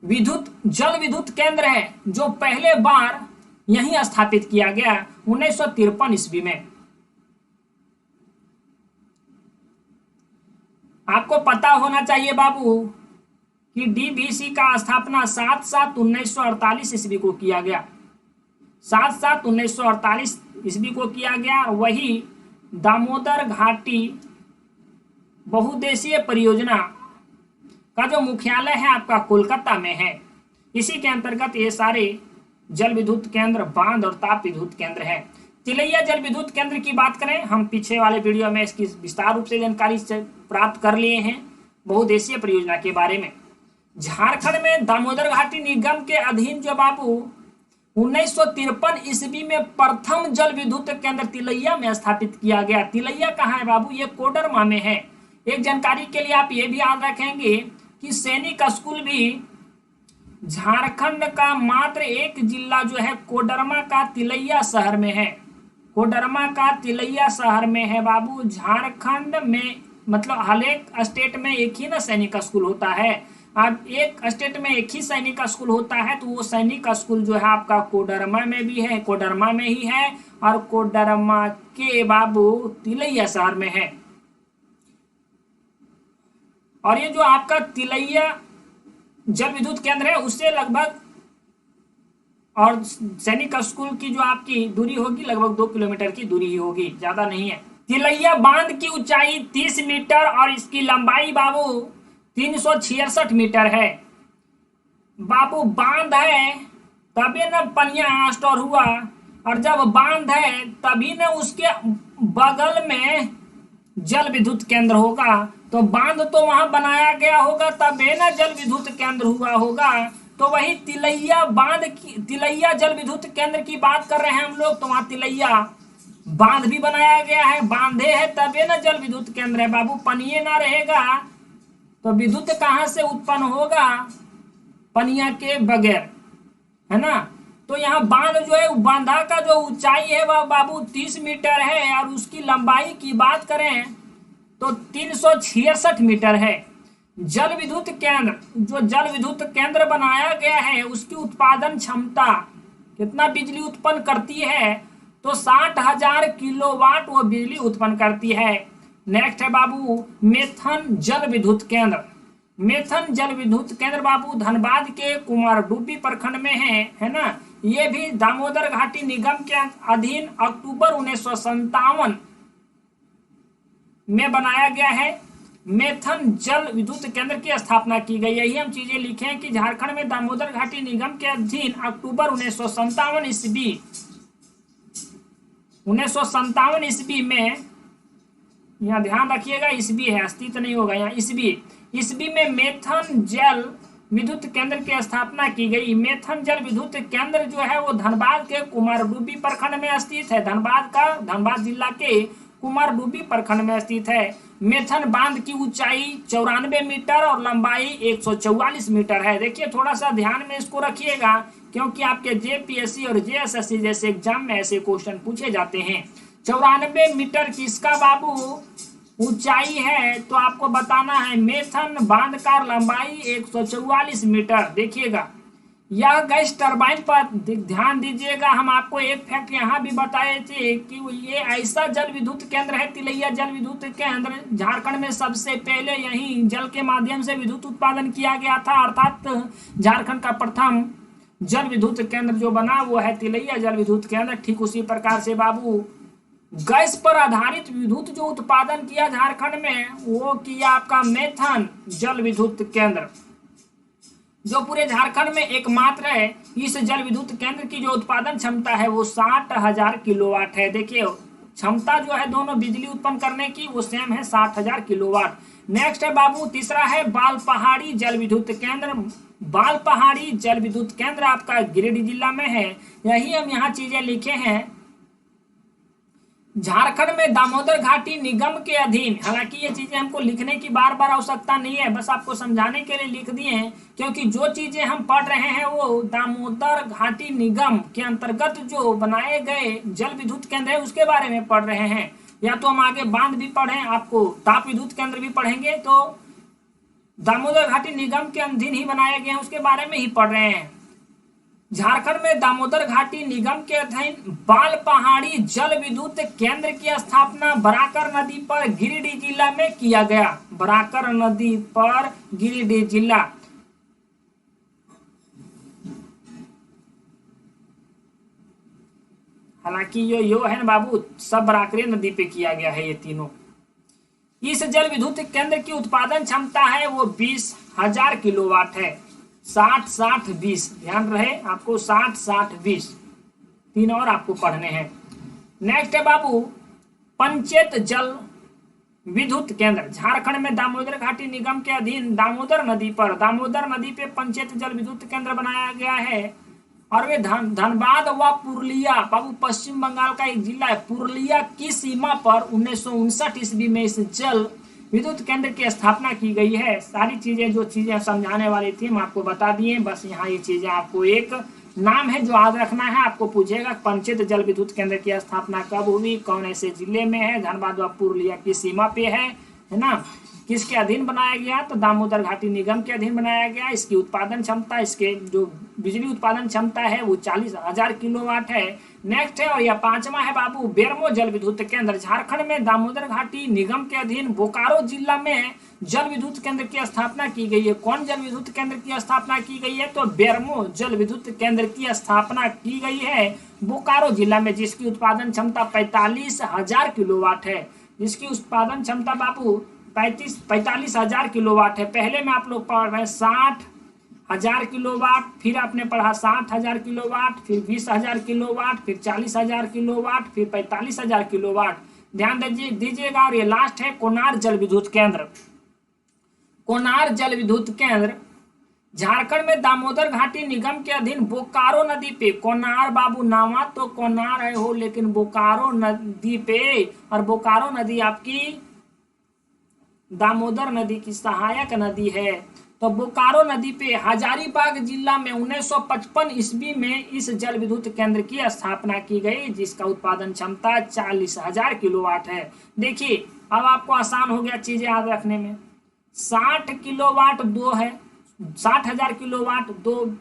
जल विद्युत केंद्र है जो पहले बार यहीं स्थापित किया गया 1953 ईस्वी में। आपको पता होना चाहिए बाबू कि डीवीसी का स्थापना 7/7/1948 ईस्वी को किया गया। 7/7/1948 ईस्वी को किया गया। वही दामोदर घाटी बहुउद्देशीय परियोजना का जो मुख्यालय है आपका कोलकाता में है। इसी के अंतर्गत ये सारे जल विद्युत केंद्र, बांध और ताप विद्युत केंद्र है। तिलैया जल विद्युत केंद्र की बात करें, हम पीछे वाले वीडियो में इसकी विस्तार रूप से जानकारी प्राप्त कर लिए हैं बहुउद्देशीय परियोजना के बारे में। झारखंड में दामोदर घाटी निगम के अधीन जो बाबू 1953 ईस्वी में प्रथम जल विद्युत केंद्र तिलैया में स्थापित किया गया। तिलैया कहाँ है बाबू? ये कोडरमा में है। एक जानकारी के लिए आप ये भी याद रखेंगे कि सैनिक स्कूल भी झारखंड का मात्र एक जिला जो है कोडरमा का तिलैया शहर में है। कोडरमा का तिलैया शहर में है बाबू। झारखंड में मतलब हर एक स्टेट में एक ही ना सैनिक स्कूल होता है। अब एक स्टेट में एक ही सैनिक स्कूल होता है, तो वो सैनिक स्कूल जो है आपका कोडरमा में भी है, कोडरमा में ही है, और कोडरमा के बाबू तिलैया शहर में है। और ये जो आपका तिलैया जल विद्युत केंद्र है उससे लगभग, और सैनिक स्कूल की जो आपकी दूरी होगी लगभग 2 किलोमीटर की दूरी ही होगी, ज्यादा नहीं है। तिलैया बांध की ऊंचाई 30 मीटर और इसकी लंबाई बाबू 366 मीटर है। बाबू बांध है तभी न पनिया स्टोर हुआ, और जब बांध है तभी न उसके बगल में जल विद्युत केंद्र होगा। तो बांध तो वहां बनाया गया होगा तभी न जल विद्युत केंद्र हुआ होगा। तो वही तिलैया बांध की, तिलैया जल विद्युत केंद्र की बात कर रहे हैं हम लोग, तो वहां तिलैया बांध भी बनाया गया है। बांधे है तभी न जल विद्युत केंद्र है बाबू। पनिये ना रहेगा तो विद्युत कहां से उत्पन्न होगा? पनिया के बगैर, है ना। तो यहाँ बांध जो है, बांधा का जो ऊंचाई है वह बाबू 30 मीटर है, और उसकी लंबाई की बात करें तो 366 मीटर है। जल विद्युत केंद्र, जो जल विद्युत केंद्र बनाया गया है उसकी उत्पादन क्षमता कितना बिजली उत्पन्न करती है? तो 60,000 किलोवाट वो बिजली उत्पन्न करती है। नेक्स्ट है बाबू मेथन जल विद्युत केंद्र। मेथन जल विद्युत केंद्र बाबू धनबाद के कुमारडुब्बी प्रखंड में है ना। ये भी दामोदर घाटी निगम के अधीन अक्टूबर 1957 में बनाया गया है। मेथन जल विद्युत केंद्र की स्थापना की गई। यही हम चीजें लिखे हैं कि झारखंड में दामोदर घाटी निगम के अधीन अक्टूबर 1957 ईस्वी में, यहाँ ध्यान रखिएगा ईस्वी है, अस्तित्व नहीं होगा यहाँ, ईस्वी में मेथन जल विद्युत केंद्र की स्थापना की गई। मेथन जल विद्युत केंद्र जो है वो धनबाद के कुमारडुब्बी प्रखंड में स्थित है। धनबाद जिला के कुमारडुब्बी प्रखंड में स्थित है। मेथन बांध की ऊंचाई 94 मीटर और लंबाई 144 मीटर है। देखिए थोड़ा सा ध्यान में इसको रखिएगा, क्योंकि आपके जेपीएससी और जेएसएससी जैसे एग्जाम में ऐसे क्वेश्चन पूछे जाते हैं। 94 मीटर किसका बाबू ऊंचाई है, तो आपको बताना है मेथन बांध का लंबाई 144 मीटर। देखिएगा यह गैस टरबाइन पर ध्यान दीजिएगा। हम आपको एक फैक्ट यहाँ भी बताए थे कि ये ऐसा जल विद्युत केंद्र है, तिलैया जल विद्युत केंद्र, झारखंड में सबसे पहले यही जल के माध्यम से विद्युत उत्पादन किया गया था। अर्थात झारखंड का प्रथम जल विद्युत केंद्र जो बना वो है तिलैया जल विद्युत केंद्र। ठीक उसी प्रकार से बाबू गैस पर आधारित विद्युत जो उत्पादन किया झारखंड में वो किया आपका मेथन जल विद्युत केंद्र, जो पूरे झारखंड में एकमात्र है। इस जल विद्युत केंद्र की जो उत्पादन क्षमता है वो 60,000 किलोवाट है। देखिए क्षमता जो है दोनों बिजली उत्पन्न करने की वो सेम है, 60,000 किलोवाट। नेक्स्ट है बाबू तीसरा है बाल पहाड़ी जल विद्युत केंद्र। बाल पहाड़ी जल विद्युत केंद्र आपका गिरिडीह जिला में है। यही हम यहाँ चीजें लिखे हैं, झारखंड में दामोदर घाटी निगम के अधीन। हालांकि ये चीजें हमको लिखने की बार बार आवश्यकता नहीं है, बस आपको समझाने के लिए लिख दिए हैं, क्योंकि जो चीजें हम पढ़ रहे हैं वो दामोदर घाटी निगम के अंतर्गत जो बनाए गए जल विद्युत केंद्र है उसके बारे में पढ़ रहे हैं। या तो हम आगे बांध भी पढ़े, आपको ताप विद्युत केंद्र भी पढ़ेंगे, तो दामोदर घाटी निगम के अधीन ही बनाए गए हैं उसके बारे में ही पढ़ रहे हैं। झारखंड में दामोदर घाटी निगम के अधीन बाल पहाड़ी जल विद्युत केंद्र की स्थापना बराकर नदी पर गिरिडीह जिला में किया गया। बराकर नदी पर गिरिडीह जिला। हालांकि यो है ना बाबू, सब बराकरे नदी पे किया गया है ये तीनों। इस जल विद्युत केंद्र की उत्पादन क्षमता है वो 20,000 किलोवाट है। 60-60-20 ध्यान रहे आपको, 60-60-20 तीन और आपको पढ़ने हैं। नेक्स्ट है बाबू पंचेत जल विद्युत केंद्र। झारखंड में दामोदर घाटी निगम के अधीन दामोदर नदी पे पंचेत जल विद्युत केंद्र बनाया गया है। और वे धनबाद व पुरुलिया बाबू पश्चिम बंगाल का एक जिला है, पुरुलिया की सीमा पर 1959 ईस्वी में इस जल विद्युत केंद्र की स्थापना की गई है। सारी चीजें जो चीजें समझाने वाली थी हम आपको बता दिए। बस यहाँ ये चीजें आपको एक नाम है जो याद रखना है। आपको पूछेगा पंचेत जल विद्युत केंद्र की स्थापना कब हुई, कौन ऐसे जिले में है, धनबाद व पुरुलिया की सीमा पे है ना। किसके अधीन बनाया गया, तो दामोदर घाटी निगम के अधीन बनाया गया। इसकी उत्पादन क्षमता, इसके जो बिजली उत्पादन क्षमता है वो 40,000 किलोवाट है। नेक्स्ट है और यह पांचवा है बाबू बेरमो जल विद्युत केंद्र। झारखंड में दामोदर घाटी निगम के अधीन बोकारो जिला में जल विद्युत केंद्र की स्थापना की गई है। कौन जल विद्युत केंद्र की स्थापना की गई है, तो बेरमो जल विद्युत केंद्र की स्थापना की गई है बोकारो जिला में, जिसकी उत्पादन क्षमता 45,000 किलोवाट है। जिसकी उत्पादन क्षमता बाबू 45,000 किलोवाट है। पहले में आप लोग पढ़ रहे हैं 60,000 किलोवाट, फिर आपने पढ़ा 60,000 किलोवाट, फिर 20,000 किलोवाट, फिर 40,000 किलोवाट, फिर 45,000 किलोवाट। ध्यान दीजिएगा। और ये लास्ट है कोनार जल विद्युत केंद्र। कोनार जल विद्युत केंद्र झारखंड में दामोदर घाटी निगम के अधीन बोकारो नदी पे, कोनार बाबू नामा तो कोनार है हो, लेकिन बोकारो नदी पे, और बोकारो नदी आपकी दामोदर नदी की सहायक नदी है। तो बोकारो नदी पे हजारीबाग जिला में 1955 ईस्वी में इस जल विद्युत केंद्र की स्थापना की गई, जिसका उत्पादन क्षमता 40,000 किलोवाट है। देखिए अब आपको आसान हो गया चीजें याद रखने में। 60 किलोवाट दो है, 60,000 किलोवाट दो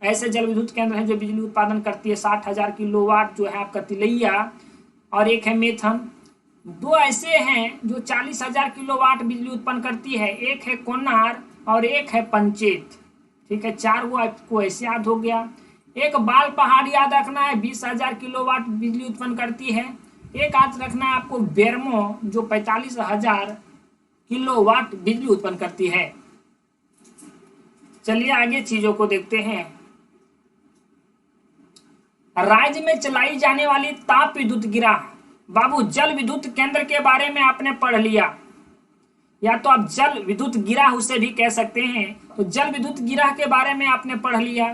ऐसे जल विद्युत केंद्र है जो बिजली उत्पादन करती है। 60,000 किलोवाट जो है आपका तिलैया, और एक है मेथन। दो ऐसे हैं जो 40,000 किलोवाट बिजली उत्पन्न करती है, एक है कोनार और एक है पंचेत। ठीक है, 4 वो आपको ऐसे याद हो गया। एक बाल पहाड़ याद रखना है, 20,000 किलोवाट बिजली उत्पन्न करती है। एक याद रखना है आपको बेरमो, जो 45,000 किलोवाट बिजली उत्पन्न करती है। चलिए आगे चीजों को देखते हैं। राज्य में चलाई जाने वाली ताप विद्युत गिरा। बाबू, जल विद्युत केंद्र के बारे में आपने पढ़ लिया, या तो आप जल विद्युत गिरा उसे भी कह सकते हैं। तो जल विद्युत गिरा के बारे में आपने पढ़ लिया।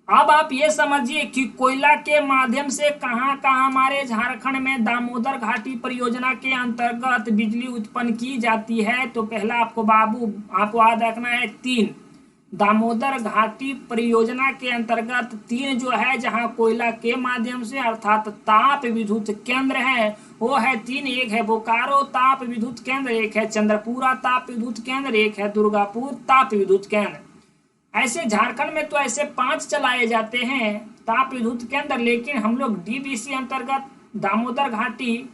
अब आप ये समझिए कि कोयला के माध्यम से कहां कहां हमारे झारखंड में दामोदर घाटी परियोजना के अंतर्गत बिजली उत्पन्न की जाती है। तो पहला आपको याद रखना है 3 दामोदर घाटी परियोजना के अंतर्गत 3 जो है जहां कोयला के माध्यम से अर्थात ताप विद्युत केंद्र है, वो है 3। एक है बोकारो ताप विद्युत केंद्र, एक है चंद्रपुरा ताप विद्युत केंद्र, एक है दुर्गापुर ताप विद्युत केंद्र। ऐसे झारखंड में तो ऐसे 5 चलाए जाते हैं ताप विद्युत केंद्र, लेकिन हम लोग डीवीसी अंतर्गत दामोदर घाटी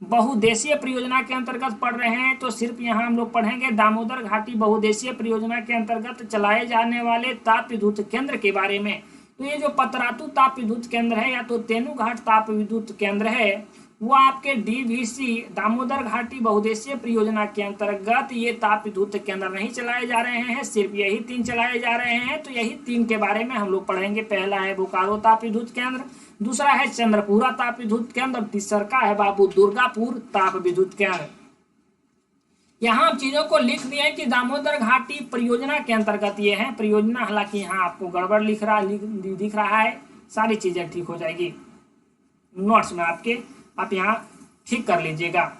बहुउद्देशीय परियोजना के अंतर्गत पढ़ रहे हैं। तो सिर्फ यहाँ हम लोग पढ़ेंगे दामोदर घाटी बहुउद्देशीय परियोजना के अंतर्गत चलाए जाने वाले ताप विद्युत केंद्र के बारे में। तो ये जो पतरातू ताप विद्युत केंद्र है या तो तेनू घाट ताप विद्युत केंद्र है, वो आपके डीवीसी दामोदर घाटी बहुउद्देशीय परियोजना के अंतर्गत ये ताप विद्युत केंद्र नहीं चलाए जा रहे हैं, सिर्फ यही 3 चलाए जा रहे हैं। तो यही 3 के बारे में हम लोग पढ़ेंगे। पहला है बोकारो ताप विद्युत केंद्र, दूसरा है चंद्रपुरा ताप विद्युत केंद्र, तीसरा है बाबू दुर्गापुर ताप विद्युत केंद्र। यहाँ आप चीजों को लिख दिए कि दामोदर घाटी परियोजना के अंतर्गत ये है परियोजना। हालांकि यहाँ आपको गड़बड़ दिख रहा है, सारी चीजें ठीक हो जाएगी नोट्स में आपके, आप यहाँ ठीक कर लीजिएगा।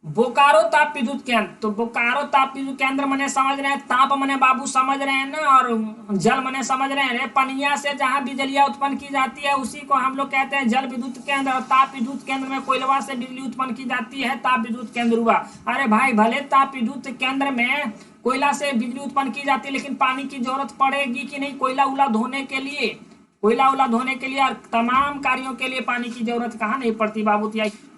बोकारो ताप विद्युत केंद्र, तो बोकारो ताप विद्युत केंद्र मने समझ रहे हैं, ताप मने बाबू समझ रहे हैं ना, और जल मने समझ रहे हैं। पनिया से जहां बिजलियां उत्पन्न की जाती है उसी को हम लोग कहते हैं जल विद्युत केंद्र। और ताप विद्युत केंद्र में कोयलवा से बिजली उत्पन्न की जाती है, ताप विद्युत केंद्र हुआ। अरे भाई, भले ताप विद्युत केंद्र में कोयला से बिजली उत्पन्न की जाती है, लेकिन पानी की जरूरत पड़ेगी कि नहीं कोयला उला धोने के लिए? कोयला उला धोने के लिए और तमाम कार्यों के लिए पानी की जरूरत कहाँ नहीं पड़ती बाबू।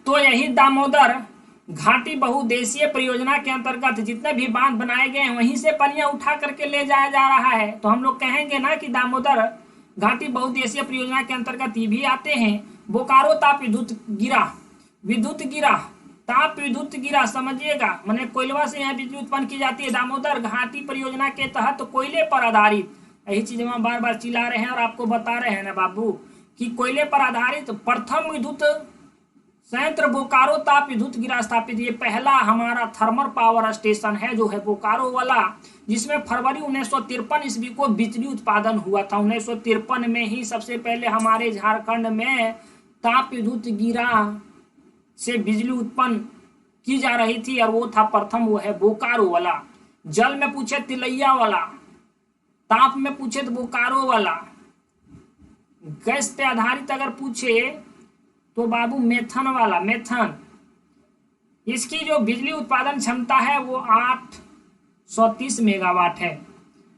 तो यही दामोदर घाटी बहुउद्देशीय परियोजना के अंतर्गत जितने भी बांध बनाए गए हैं वहीं से पानी उठा करके ले जाया जा रहा है। तो हम लोग कहेंगे ना कि दामोदर घाटी बहुउद्देशीय परियोजना के अंतर्गत ये भी आते हैं। बोकारो ताप विद्युत गिरा ताप विद्युत गिरा समझिएगा, मैंने कोयलवा से यहाँ बिजली उत्पन्न की जाती है। दामोदर घाटी परियोजना के तहत तो कोयले पर आधारित, यही चीज हम बार बार चिल्ला रहे हैं और आपको बता रहे हैं ना बाबू कि कोयले पर आधारित प्रथम विद्युत संयंत्र बोकारो ताप विद्युत गिरा स्थापित। ये पहला हमारा थर्मल पावर स्टेशन है जो है बोकारो वाला, जिसमें फरवरी 1953 ईस्वी को बिजली उत्पादन हुआ था। 1953 में ही सबसे पहले हमारे झारखंड में ताप विद्युत गिरा से बिजली उत्पन्न की जा रही थी और वो था प्रथम, वो है बोकारो वाला। जल में पूछे तिलैया वाला, ताप में पूछे तो बोकारो वाला, गैस पे आधारित अगर पूछे तो बाबू मेथन वाला, मेथन। इसकी जो बिजली उत्पादन क्षमता है वो 830 मेगावाट है।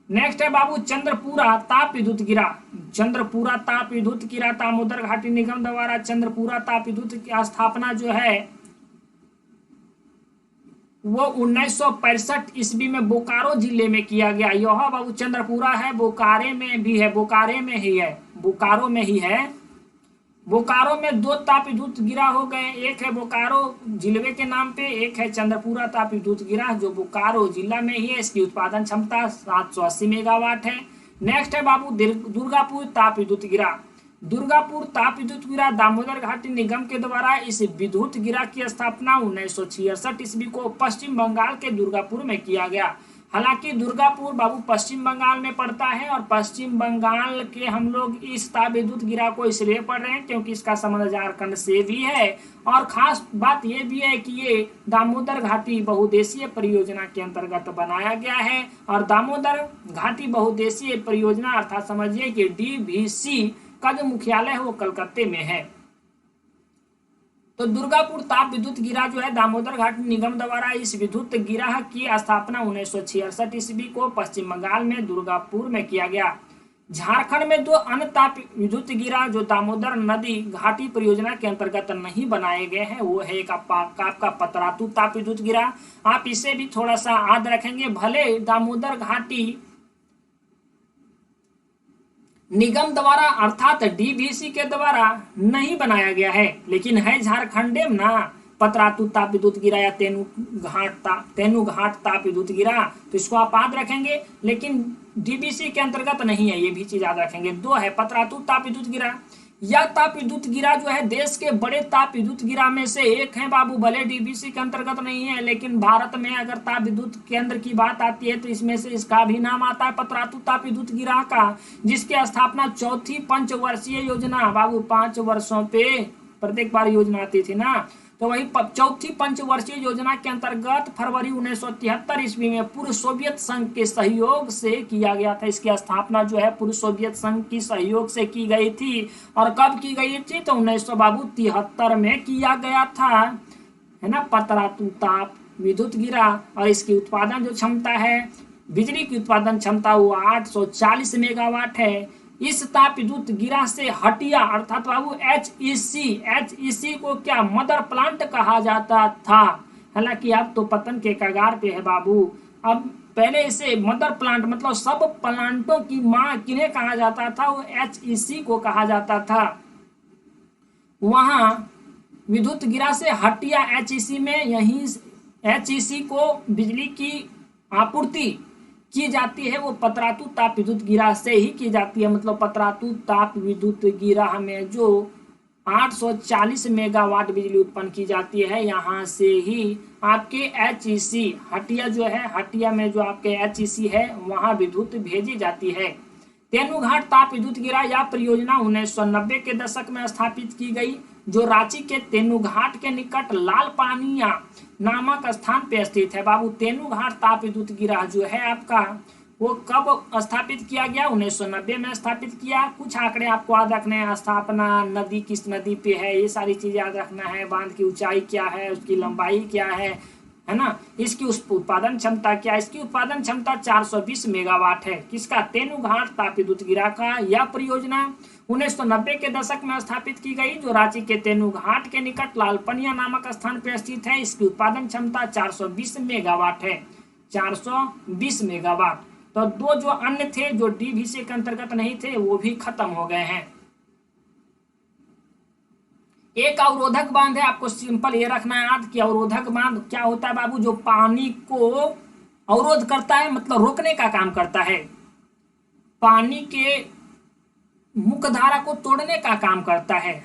नेक्स्ट है बाबू चंद्रपुरा ताप विद्युत गिरा। चंद्रपुरा ताप विद्युत गिरा दामोदर घाटी निगम द्वारा चंद्रपुरा ताप विद्युत की स्थापना जो है वो 1965 ईस्वी में बोकारो जिले में किया गया। यह बाबू चंद्रपुरा है, बोकारे में भी है, बोकारे में ही है, बोकारो में ही है। बोकारो में 2 ताप विद्युत गिरा हो गए, एक है बोकारो जिले के नाम पे, एक है चंद्रपुरा ताप विद्युत गिरा जो बोकारो जिला में ही है। इसकी उत्पादन क्षमता 780 मेगावाट है। नेक्स्ट है बाबू दुर्गापुर ताप विद्युत गिरा। दुर्गापुर ताप विद्युत गिरा दामोदर घाटी निगम के द्वारा इस विद्युत गिरा की स्थापना 1966 ईस्वी को पश्चिम बंगाल के दुर्गापुर में किया गया। हालांकि दुर्गापुर बाबू पश्चिम बंगाल में पड़ता है और पश्चिम बंगाल के हम लोग इस ताप विद्युत गिरा को इसलिए पढ़ रहे हैं क्योंकि इसका संबंध झारखंड से भी है। और खास बात यह भी है कि ये दामोदर घाटी बहुउद्देशीय परियोजना के अंतर्गत बनाया गया है। और दामोदर घाटी बहुउद्देशीय परियोजना अर्थात समझिए कि डीवीसी का जो मुख्यालय है वो कलकत्ते में है। तो दुर्गापुर ताप विद्युत गिरा जो है दामोदर घाटी निगम द्वारा इस विद्युत गिरा की स्थापना 1966 ईस्वी को पश्चिम बंगाल में दुर्गापुर में किया गया। झारखंड में दो अन्य ताप विद्युत गिरा जो दामोदर नदी घाटी परियोजना के अंतर्गत नहीं बनाए गए हैं, वो है एक आपका पतरातू ताप विद्युत गिरा। आप इसे भी थोड़ा सा याद रखेंगे। भले दामोदर घाटी निगम द्वारा अर्थात डीवीसी के द्वारा नहीं बनाया गया है, लेकिन है झारखंड में ना पतरातू ताप विद्युत गिरा या तेनू घाट ताप विद्युत गिरा, तो इसको आप याद रखेंगे, लेकिन डीवीसी के अंतर्गत नहीं है, ये भी चीज याद रखेंगे। दो है पतरातू ताप विद्युत गिरा। यह ताप विद्युत गिरा जो है देश के बड़े ताप विद्युत गिरा में से एक है बाबू। भले डीवीसी के अंतर्गत नहीं है, लेकिन भारत में अगर ताप विद्युत केंद्र की बात आती है तो इसमें से इसका भी नाम आता है पतरातू ताप विद्युत गिरा का, जिसकी स्थापना चौथी पंचवर्षीय योजना बाबू, 5 वर्षों पे प्रत्येक बार योजना आती थी ना, तो वही चौथी पंचवर्षीय योजना के अंतर्गत फरवरी 1973 ईस्वी में पूर्व सोवियत संघ के सहयोग से किया गया था। इसकी स्थापना जो है पूर्व सोवियत संघ की सहयोग से की गई थी। और कब की गई थी? तो 1973 में किया गया था, है ना, पतरातू ताप विद्युत गिरा। और इसकी उत्पादन जो क्षमता है, बिजली की उत्पादन क्षमता वो 840 मेगावाट है। इस ताप विद्युत गिरा से हटिया अर्थात बाबू एचईसी को क्या मदर प्लांट कहा जाता था। हालांकि अब तो पतन के कगार पे है बाबू। अब पहले इसे मदर प्लांट मतलब सब प्लांटों की मां किन्हें कहा जाता था, वो एचईसी को कहा जाता था। वहां विद्युत गिरा से हटिया एचईसी में यही एचईसी को बिजली की आपूर्ति की जाती है, वो पतरातू ताप विद्युत गिरा से ही की जाती है। मतलब पतरातू ताप विद्युत गिरा में जो 840 मेगावाट बिजली उत्पन्न की जाती है, यहाँ से ही आपके एचईसी हटिया जो है, हटिया में जो आपके एचईसी है वहाँ विद्युत भेजी जाती है। तेनूघाट ताप विद्युत गिरा या परियोजना 1990 के दशक में स्थापित की गई, जो रांची के तेनूघाट के निकट लाल पानिया नामक स्थान पे स्थित है बाबू। तेनूघाट ताप विद्युत गिरा जो है आपका वो कब स्थापित किया गया? 1990 में स्थापित किया। कुछ आंकड़े आपको याद रखने हैं, स्थापना, नदी किस नदी पे है, ये सारी चीजें याद रखना है। बांध की ऊंचाई क्या है, उसकी लंबाई क्या है ना, इसकी उस उत्पादन क्षमता क्या है। इसकी उत्पादन क्षमता 420 मेगावाट है। किसका? तेनूघाट ताप विद्युत गिरा का। यह परियोजना 1990 के दशक में स्थापित की गई, जो रांची के तेनूघाट के निकट लालपनिया नामक स्थान पर स्थित है। इसकी उत्पादन क्षमता 420 मेगावाट है, 420 मेगावाट। तो दो जो अन्य थे जो डीवीसी के अंतर्गत नहीं थे वो भी खत्म हो गए हैं। एक अवरोधक बांध है, आपको सिंपल ये रखना है याद कि अवरोधक बांध क्या होता है बाबू? जो पानी को अवरोध करता है, मतलब रोकने का काम करता है, पानी के मुख्य धारा को तोड़ने का काम करता है,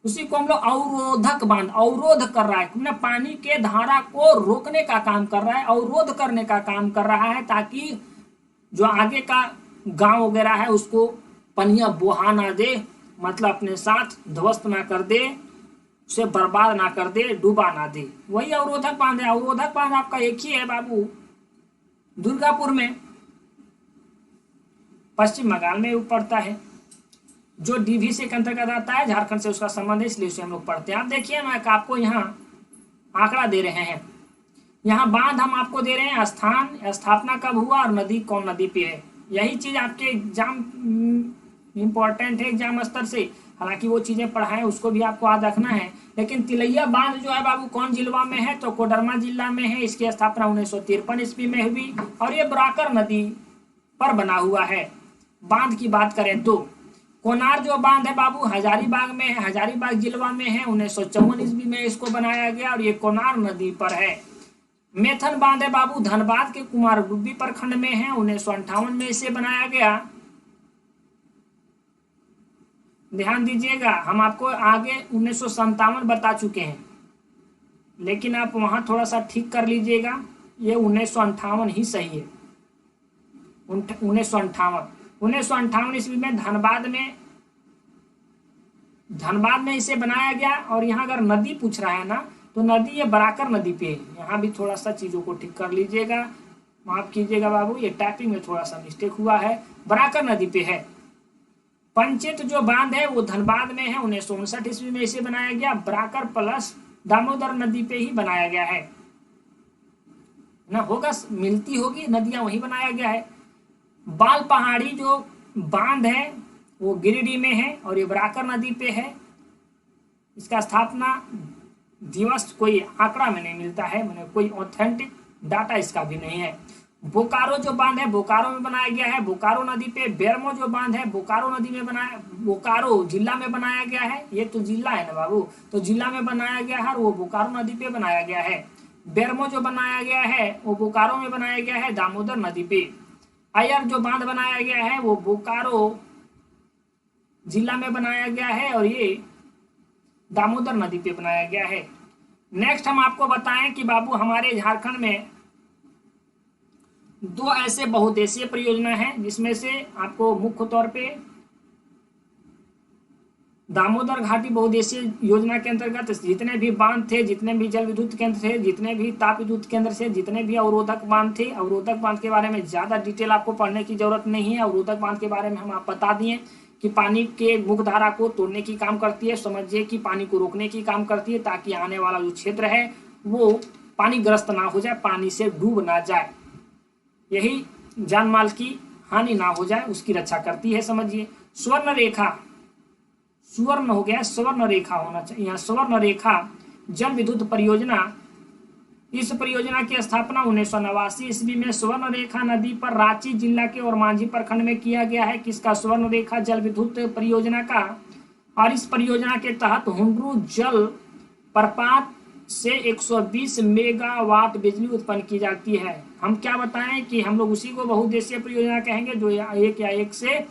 उसी को हम लोग अवरोधक बांध, अवरोध कर रहा है, मतलब पानी के धारा को रोकने का काम कर रहा है, अवरोध करने का काम कर रहा है, ताकि जो आगे का गांव वगैरह है उसको पनिया बोहा ना दे, मतलब अपने साथ ध्वस्त ना कर दे, उसे बर्बाद ना कर दे, डूबा ना दे। वही अवरोधक बांध है। अवरोधक बांध आपका एक ही है बाबू, दुर्गापुर में, पश्चिम बंगाल में पड़ता है, जो डीवीसी के अंतर्गत आता है। झारखंड से उसका संबंध है, इसलिए उसे हम लोग पढ़ते हैं। आप देखिए, मैं आपको यहाँ आंकड़ा दे रहे हैं, यहाँ बांध हम आपको दे रहे हैं, स्थान, स्थापना कब हुआ और नदी कौन नदी पे है। यही चीज आपके एग्जाम इंपॉर्टेंट है एग्जाम स्तर से। हालांकि वो चीजें पढ़ाएं उसको भी आपको याद रखना है। लेकिन तिलैया बांध जो है बाबू कौन जिला में है? तो कोडरमा जिला में है। इसकी स्थापना 1953 ईस्वी में हुई और ये बराकर नदी पर बना हुआ है। बांध की बात करें तो कोनार जो बांध है बाबू हजारीबाग में है, हजारीबाग जिला में है। 1954 ईस्वी में इसको बनाया गया और ये कोनार नदी पर है। मेथन बांध है बाबू धनबाद के कुमारडुब्बी प्रखंड में है। 1958 में इसे बनाया गया। ध्यान दीजिएगा, हम आपको आगे 1957 बता चुके हैं, लेकिन आप वहां थोड़ा सा ठीक कर लीजिएगा, ये 1958 ही सही है। 1958 ईस्वी में धनबाद में इसे बनाया गया। और यहाँ अगर नदी पूछ रहा है ना, तो नदी ये बराकर नदी पे है। यहाँ भी थोड़ा सा चीजों को ठीक कर लीजिएगा, माफ कीजिएगा बाबू, ये टाइपिंग में थोड़ा सा मिस्टेक हुआ है, बराकर नदी पे है। पंचित जो बांध है वो धनबाद में है। 1959 ईस्वी में इसे बनाया गया। बराकर प्लस दामोदर नदी पे ही बनाया गया है ना, होगा, मिलती होगी नदियां, वही बनाया गया है। बाल पहाड़ी जो बांध है वो गिरिडीह में है और ये बराकर नदी पे है। इसका स्थापना दिवस कोई आंकड़ा में नहीं मिलता है, मैंने कोई ऑथेंटिक डाटा इसका भी नहीं है। बोकारो जो बांध है बोकारो में बनाया गया है, बोकारो नदी पे। बेरमो जो बांध है बोकारो नदी में बनाया, बोकारो जिला में बनाया गया है। ये तो जिला है ना बाबू, तो जिला में बनाया गया है और वो बोकारो नदी पे बनाया गया है। बेरमो जो बनाया गया है वो बोकारो में बनाया गया है, दामोदर नदी पे। अयर जो बांध बनाया गया है वो बोकारो जिला में बनाया गया है और ये दामोदर नदी पे बनाया गया है। नेक्स्ट हम आपको बताएं कि बाबू हमारे झारखंड में 2 ऐसे बहुउद्देशीय परियोजना है, जिसमें से आपको मुख्य तौर पे दामोदर घाटी बहुउद्देशीय योजना के अंतर्गत जितने भी बांध थे, जितने भी जल विद्युत केंद्र थे, जितने भी ताप विद्युत केंद्र थे, जितने भी अवरोधक बांध थे, अवरोधक बांध के बारे में ज्यादा डिटेल आपको पढ़ने की जरूरत नहीं है। अवरोधक बांध के बारे में हम आप बता दिए कि पानी के मुख्य धारा को तोड़ने की काम करती है, समझिए कि पानी को रोकने की काम करती है, ताकि आने वाला जो क्षेत्र है वो पानी ग्रस्त ना हो जाए, पानी से डूब ना जाए, यही जान माल की हानि ना हो जाए उसकी रक्षा करती है, समझिए। स्वर्ण रेखा, सुवर्ण हो गया, स्वर्ण रेखा होना चाहिए यहाँ, स्वर्ण रेखा जल विद्युत परियोजना। इस परियोजना की स्थापना 1989 ईस्वी में स्वर्ण रेखा नदी पर रांची जिला के और मांझी प्रखंड में किया गया है। किसका? स्वर्ण रेखा जल विद्युत परियोजना का। और इस परियोजना के तहत हुंड्रू जल प्रपात से 120 मेगावाट बिजली उत्पन्न की जाती है। हम क्या बताएं कि हम लोग उसी को बहुउद्देशीय परियोजना कहेंगे जो एक या एक से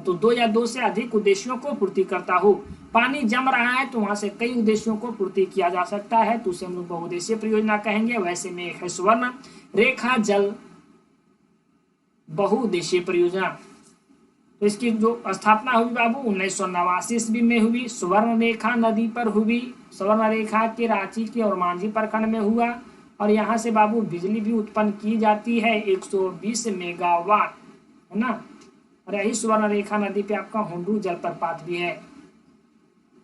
तो 2 या 2 से अधिक उद्देश्यों को पूर्ति करता हो। पानी जम रहा है तो वहां से कई उद्देश्यों को पूर्ति किया जा सकता है, तो उसे हम लोग बहुउद्देशीय परियोजना कहेंगे। वैसे में एक है स्वर्ण रेखा जल बहुउद्देशीय परियोजना। तो इसकी जो स्थापना हुई बाबू 1989 ईस्वी में हुई, स्वर्ण रेखा नदी पर हुई, स्वर्ण रेखा के रांची के और मांझी प्रखंड में हुआ। और यहाँ से बाबू बिजली भी उत्पन्न की जाती है 120 मेगावाट, है ना। और यही स्वर्ण रेखा नदी पे आपका हुंडू जलप्रपात भी है।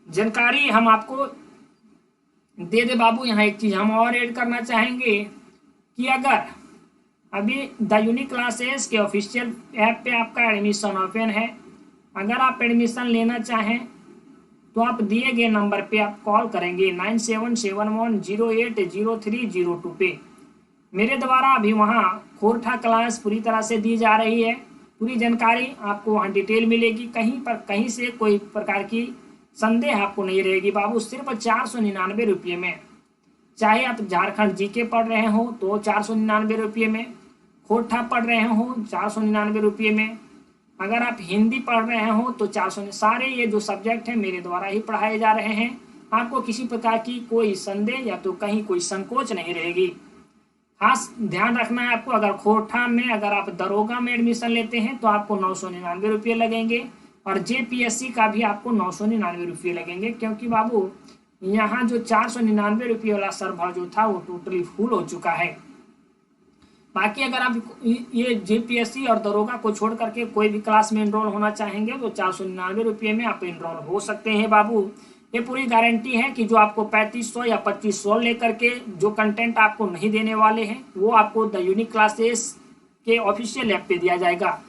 जानकारी हम आपको दे दे बाबू, यहाँ एक चीज हम और ऐड करना चाहेंगे कि अगर अभी द यूनिक क्लासेस के ऑफिशियल ऐप पे आपका एडमिशन ओपन है, अगर आप एडमिशन लेना चाहें तो आप दिए गए नंबर पे आप कॉल करेंगे 9771080302 पे। मेरे द्वारा अभी वहाँ खोरठा क्लास पूरी तरह से दी जा रही है, पूरी जानकारी आपको वहाँ डिटेल मिलेगी, कहीं से कोई प्रकार की संदेह आपको नहीं रहेगी बाबू। सिर्फ 499 रुपये में, चाहे आप झारखंड जीके पढ़ रहे हो तो 499 रुपये में, खोरठा पढ़ रहे हो 499 रुपये में, अगर आप हिंदी पढ़ रहे हो तो 400। सारे ये जो सब्जेक्ट हैं मेरे द्वारा ही पढ़ाए जा रहे हैं, आपको किसी प्रकार की कोई संदेह या तो कहीं कोई संकोच नहीं रहेगी। खास ध्यान रखना है आपको, अगर खोरठा में अगर आप दरोगा में एडमिशन लेते हैं तो आपको 999 रुपये लगेंगे, और जेपीएससी का भी आपको 999 रुपये लगेंगे, क्योंकि बाबू यहाँ जो 499 रुपये वाला सर्वर जो था वो टोटली फुल हो चुका है। बाकी अगर आप ये जेपीएससी और दरोगा को छोड़ करके कोई भी क्लास में एनरोल होना चाहेंगे तो 499 रुपये में आप एनरोल हो सकते हैं बाबू। ये पूरी गारंटी है कि जो आपको 3500 या 2500 लेकर के जो कंटेंट आपको नहीं देने वाले हैं वो आपको द यूनिक क्लासेस के ऑफिशियल ऐप पे दिया जाएगा।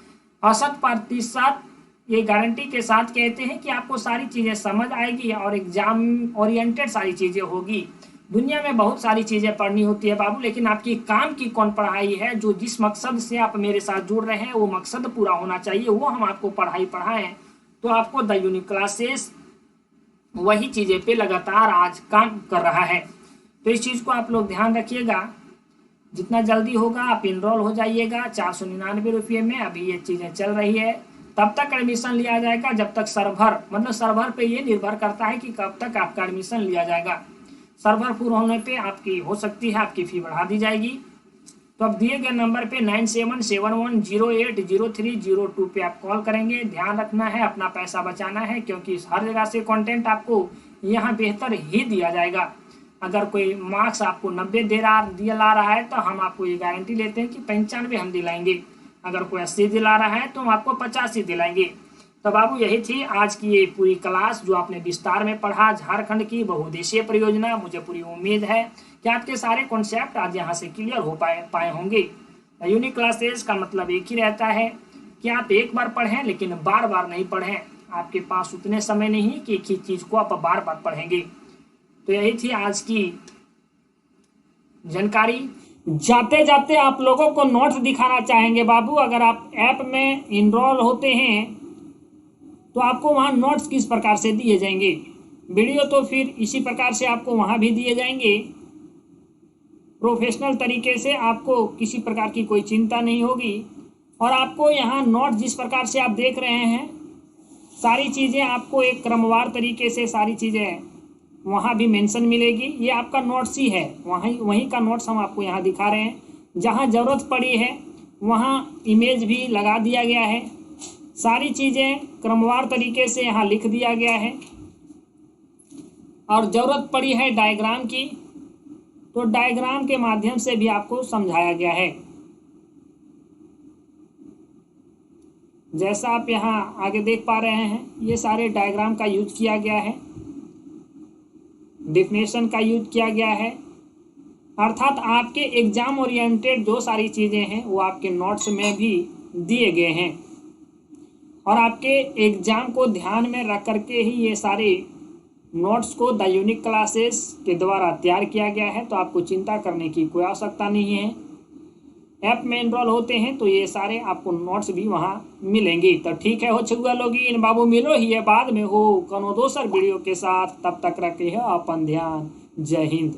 68% ये गारंटी के साथ कहते हैं कि आपको सारी चीज़ें समझ आएगी और एग्जाम ओरिएंटेड सारी चीज़ें होगी। दुनिया में बहुत सारी चीज़ें पढ़नी होती है बाबू, लेकिन आपकी काम की कौन पढ़ाई है, जो जिस मकसद से आप मेरे साथ जुड़ रहे हैं वो मकसद पूरा होना चाहिए, वो हम आपको पढ़ाई पढ़ाएं। तो आपको द यूनिक क्लासेस वही चीज़ें पे लगातार आज काम कर रहा है, तो इस चीज़ को आप लोग ध्यान रखिएगा। जितना जल्दी होगा आप इनरोल हो जाइएगा। 499 रुपये में अभी ये चीज़ें चल रही है, तब तक एडमिशन लिया जाएगा जब तक सर्वर, मतलब सर्वर पे ये निर्भर करता है कि कब तक आपका एडमिशन लिया जाएगा। सर्वर पूरा होने पे आपकी हो सकती है आपकी फ़ी बढ़ा दी जाएगी। तो अब दिए गए नंबर पे 9771080302 पे आप कॉल करेंगे। ध्यान रखना है, अपना पैसा बचाना है, क्योंकि हर जगह से कंटेंट आपको यहाँ बेहतर ही दिया जाएगा। अगर कोई मार्क्स आपको 90 दिला रहा है तो हम आपको ये गारंटी लेते हैं कि 95 हम दिलाएंगे। अगर कोई 80 दिला रहा है तो हम आपको 85 दिलाएंगे। तो बाबू यही थी आज की ये पूरी क्लास जो आपने विस्तार में पढ़ा, झारखंड की बहुउद्देशीय परियोजना। मुझे पूरी उम्मीद है कि आपके सारे कॉन्सेप्ट आज यहाँ से क्लियर हो पाए होंगे। यूनिक क्लासेस का मतलब एक ही रहता है कि आप एक बार पढ़ें लेकिन बार बार नहीं पढ़ें। आपके पास उतने समय नहीं कि एक ही चीज को आप बार बार पढ़ेंगे। तो यही थी आज की जानकारी। जाते जाते आप लोगों को नोट्स दिखाना चाहेंगे बाबू। अगर आप ऐप में इनरोल होते हैं तो आपको वहां नोट्स किस प्रकार से दिए जाएंगे। वीडियो तो फिर इसी प्रकार से आपको वहां भी दिए जाएंगे। प्रोफेशनल तरीके से आपको किसी प्रकार की कोई चिंता नहीं होगी। और आपको यहाँ नोट्स जिस प्रकार से आप देख रहे हैं, सारी चीज़ें आपको एक क्रमवार तरीके से सारी चीज़ें वहाँ भी मेंशन मिलेगी। ये आपका नोट्स ही है, वहीं का नोट्स हम आपको यहाँ दिखा रहे हैं। जहाँ ज़रूरत पड़ी है वहाँ इमेज भी लगा दिया गया है। सारी चीज़ें क्रमवार तरीके से यहाँ लिख दिया गया है। और ज़रूरत पड़ी है डायग्राम की, तो डायग्राम के माध्यम से भी आपको समझाया गया है। जैसा आप यहाँ आगे देख पा रहे हैं, ये सारे डायग्राम का यूज किया गया है, डेफिनेशन का यूज किया गया है। अर्थात आपके एग्जाम ओरिएंटेड जो सारी चीज़ें हैं वो आपके नोट्स में भी दिए गए हैं। और आपके एग्जाम को ध्यान में रख करके ही ये सारे नोट्स को द यूनिक क्लासेस के द्वारा तैयार किया गया है। तो आपको चिंता करने की कोई आवश्यकता नहीं है। ऐप में एनरोल होते हैं तो ये सारे आपको नोट्स भी वहाँ मिलेंगे। तो ठीक है हो छुआ लोगी इन बाबू, मिलो ही बाद में हो कोनो दोसर वीडियो के साथ। तब तक रखे हो अपन ध्यान। जय हिंद।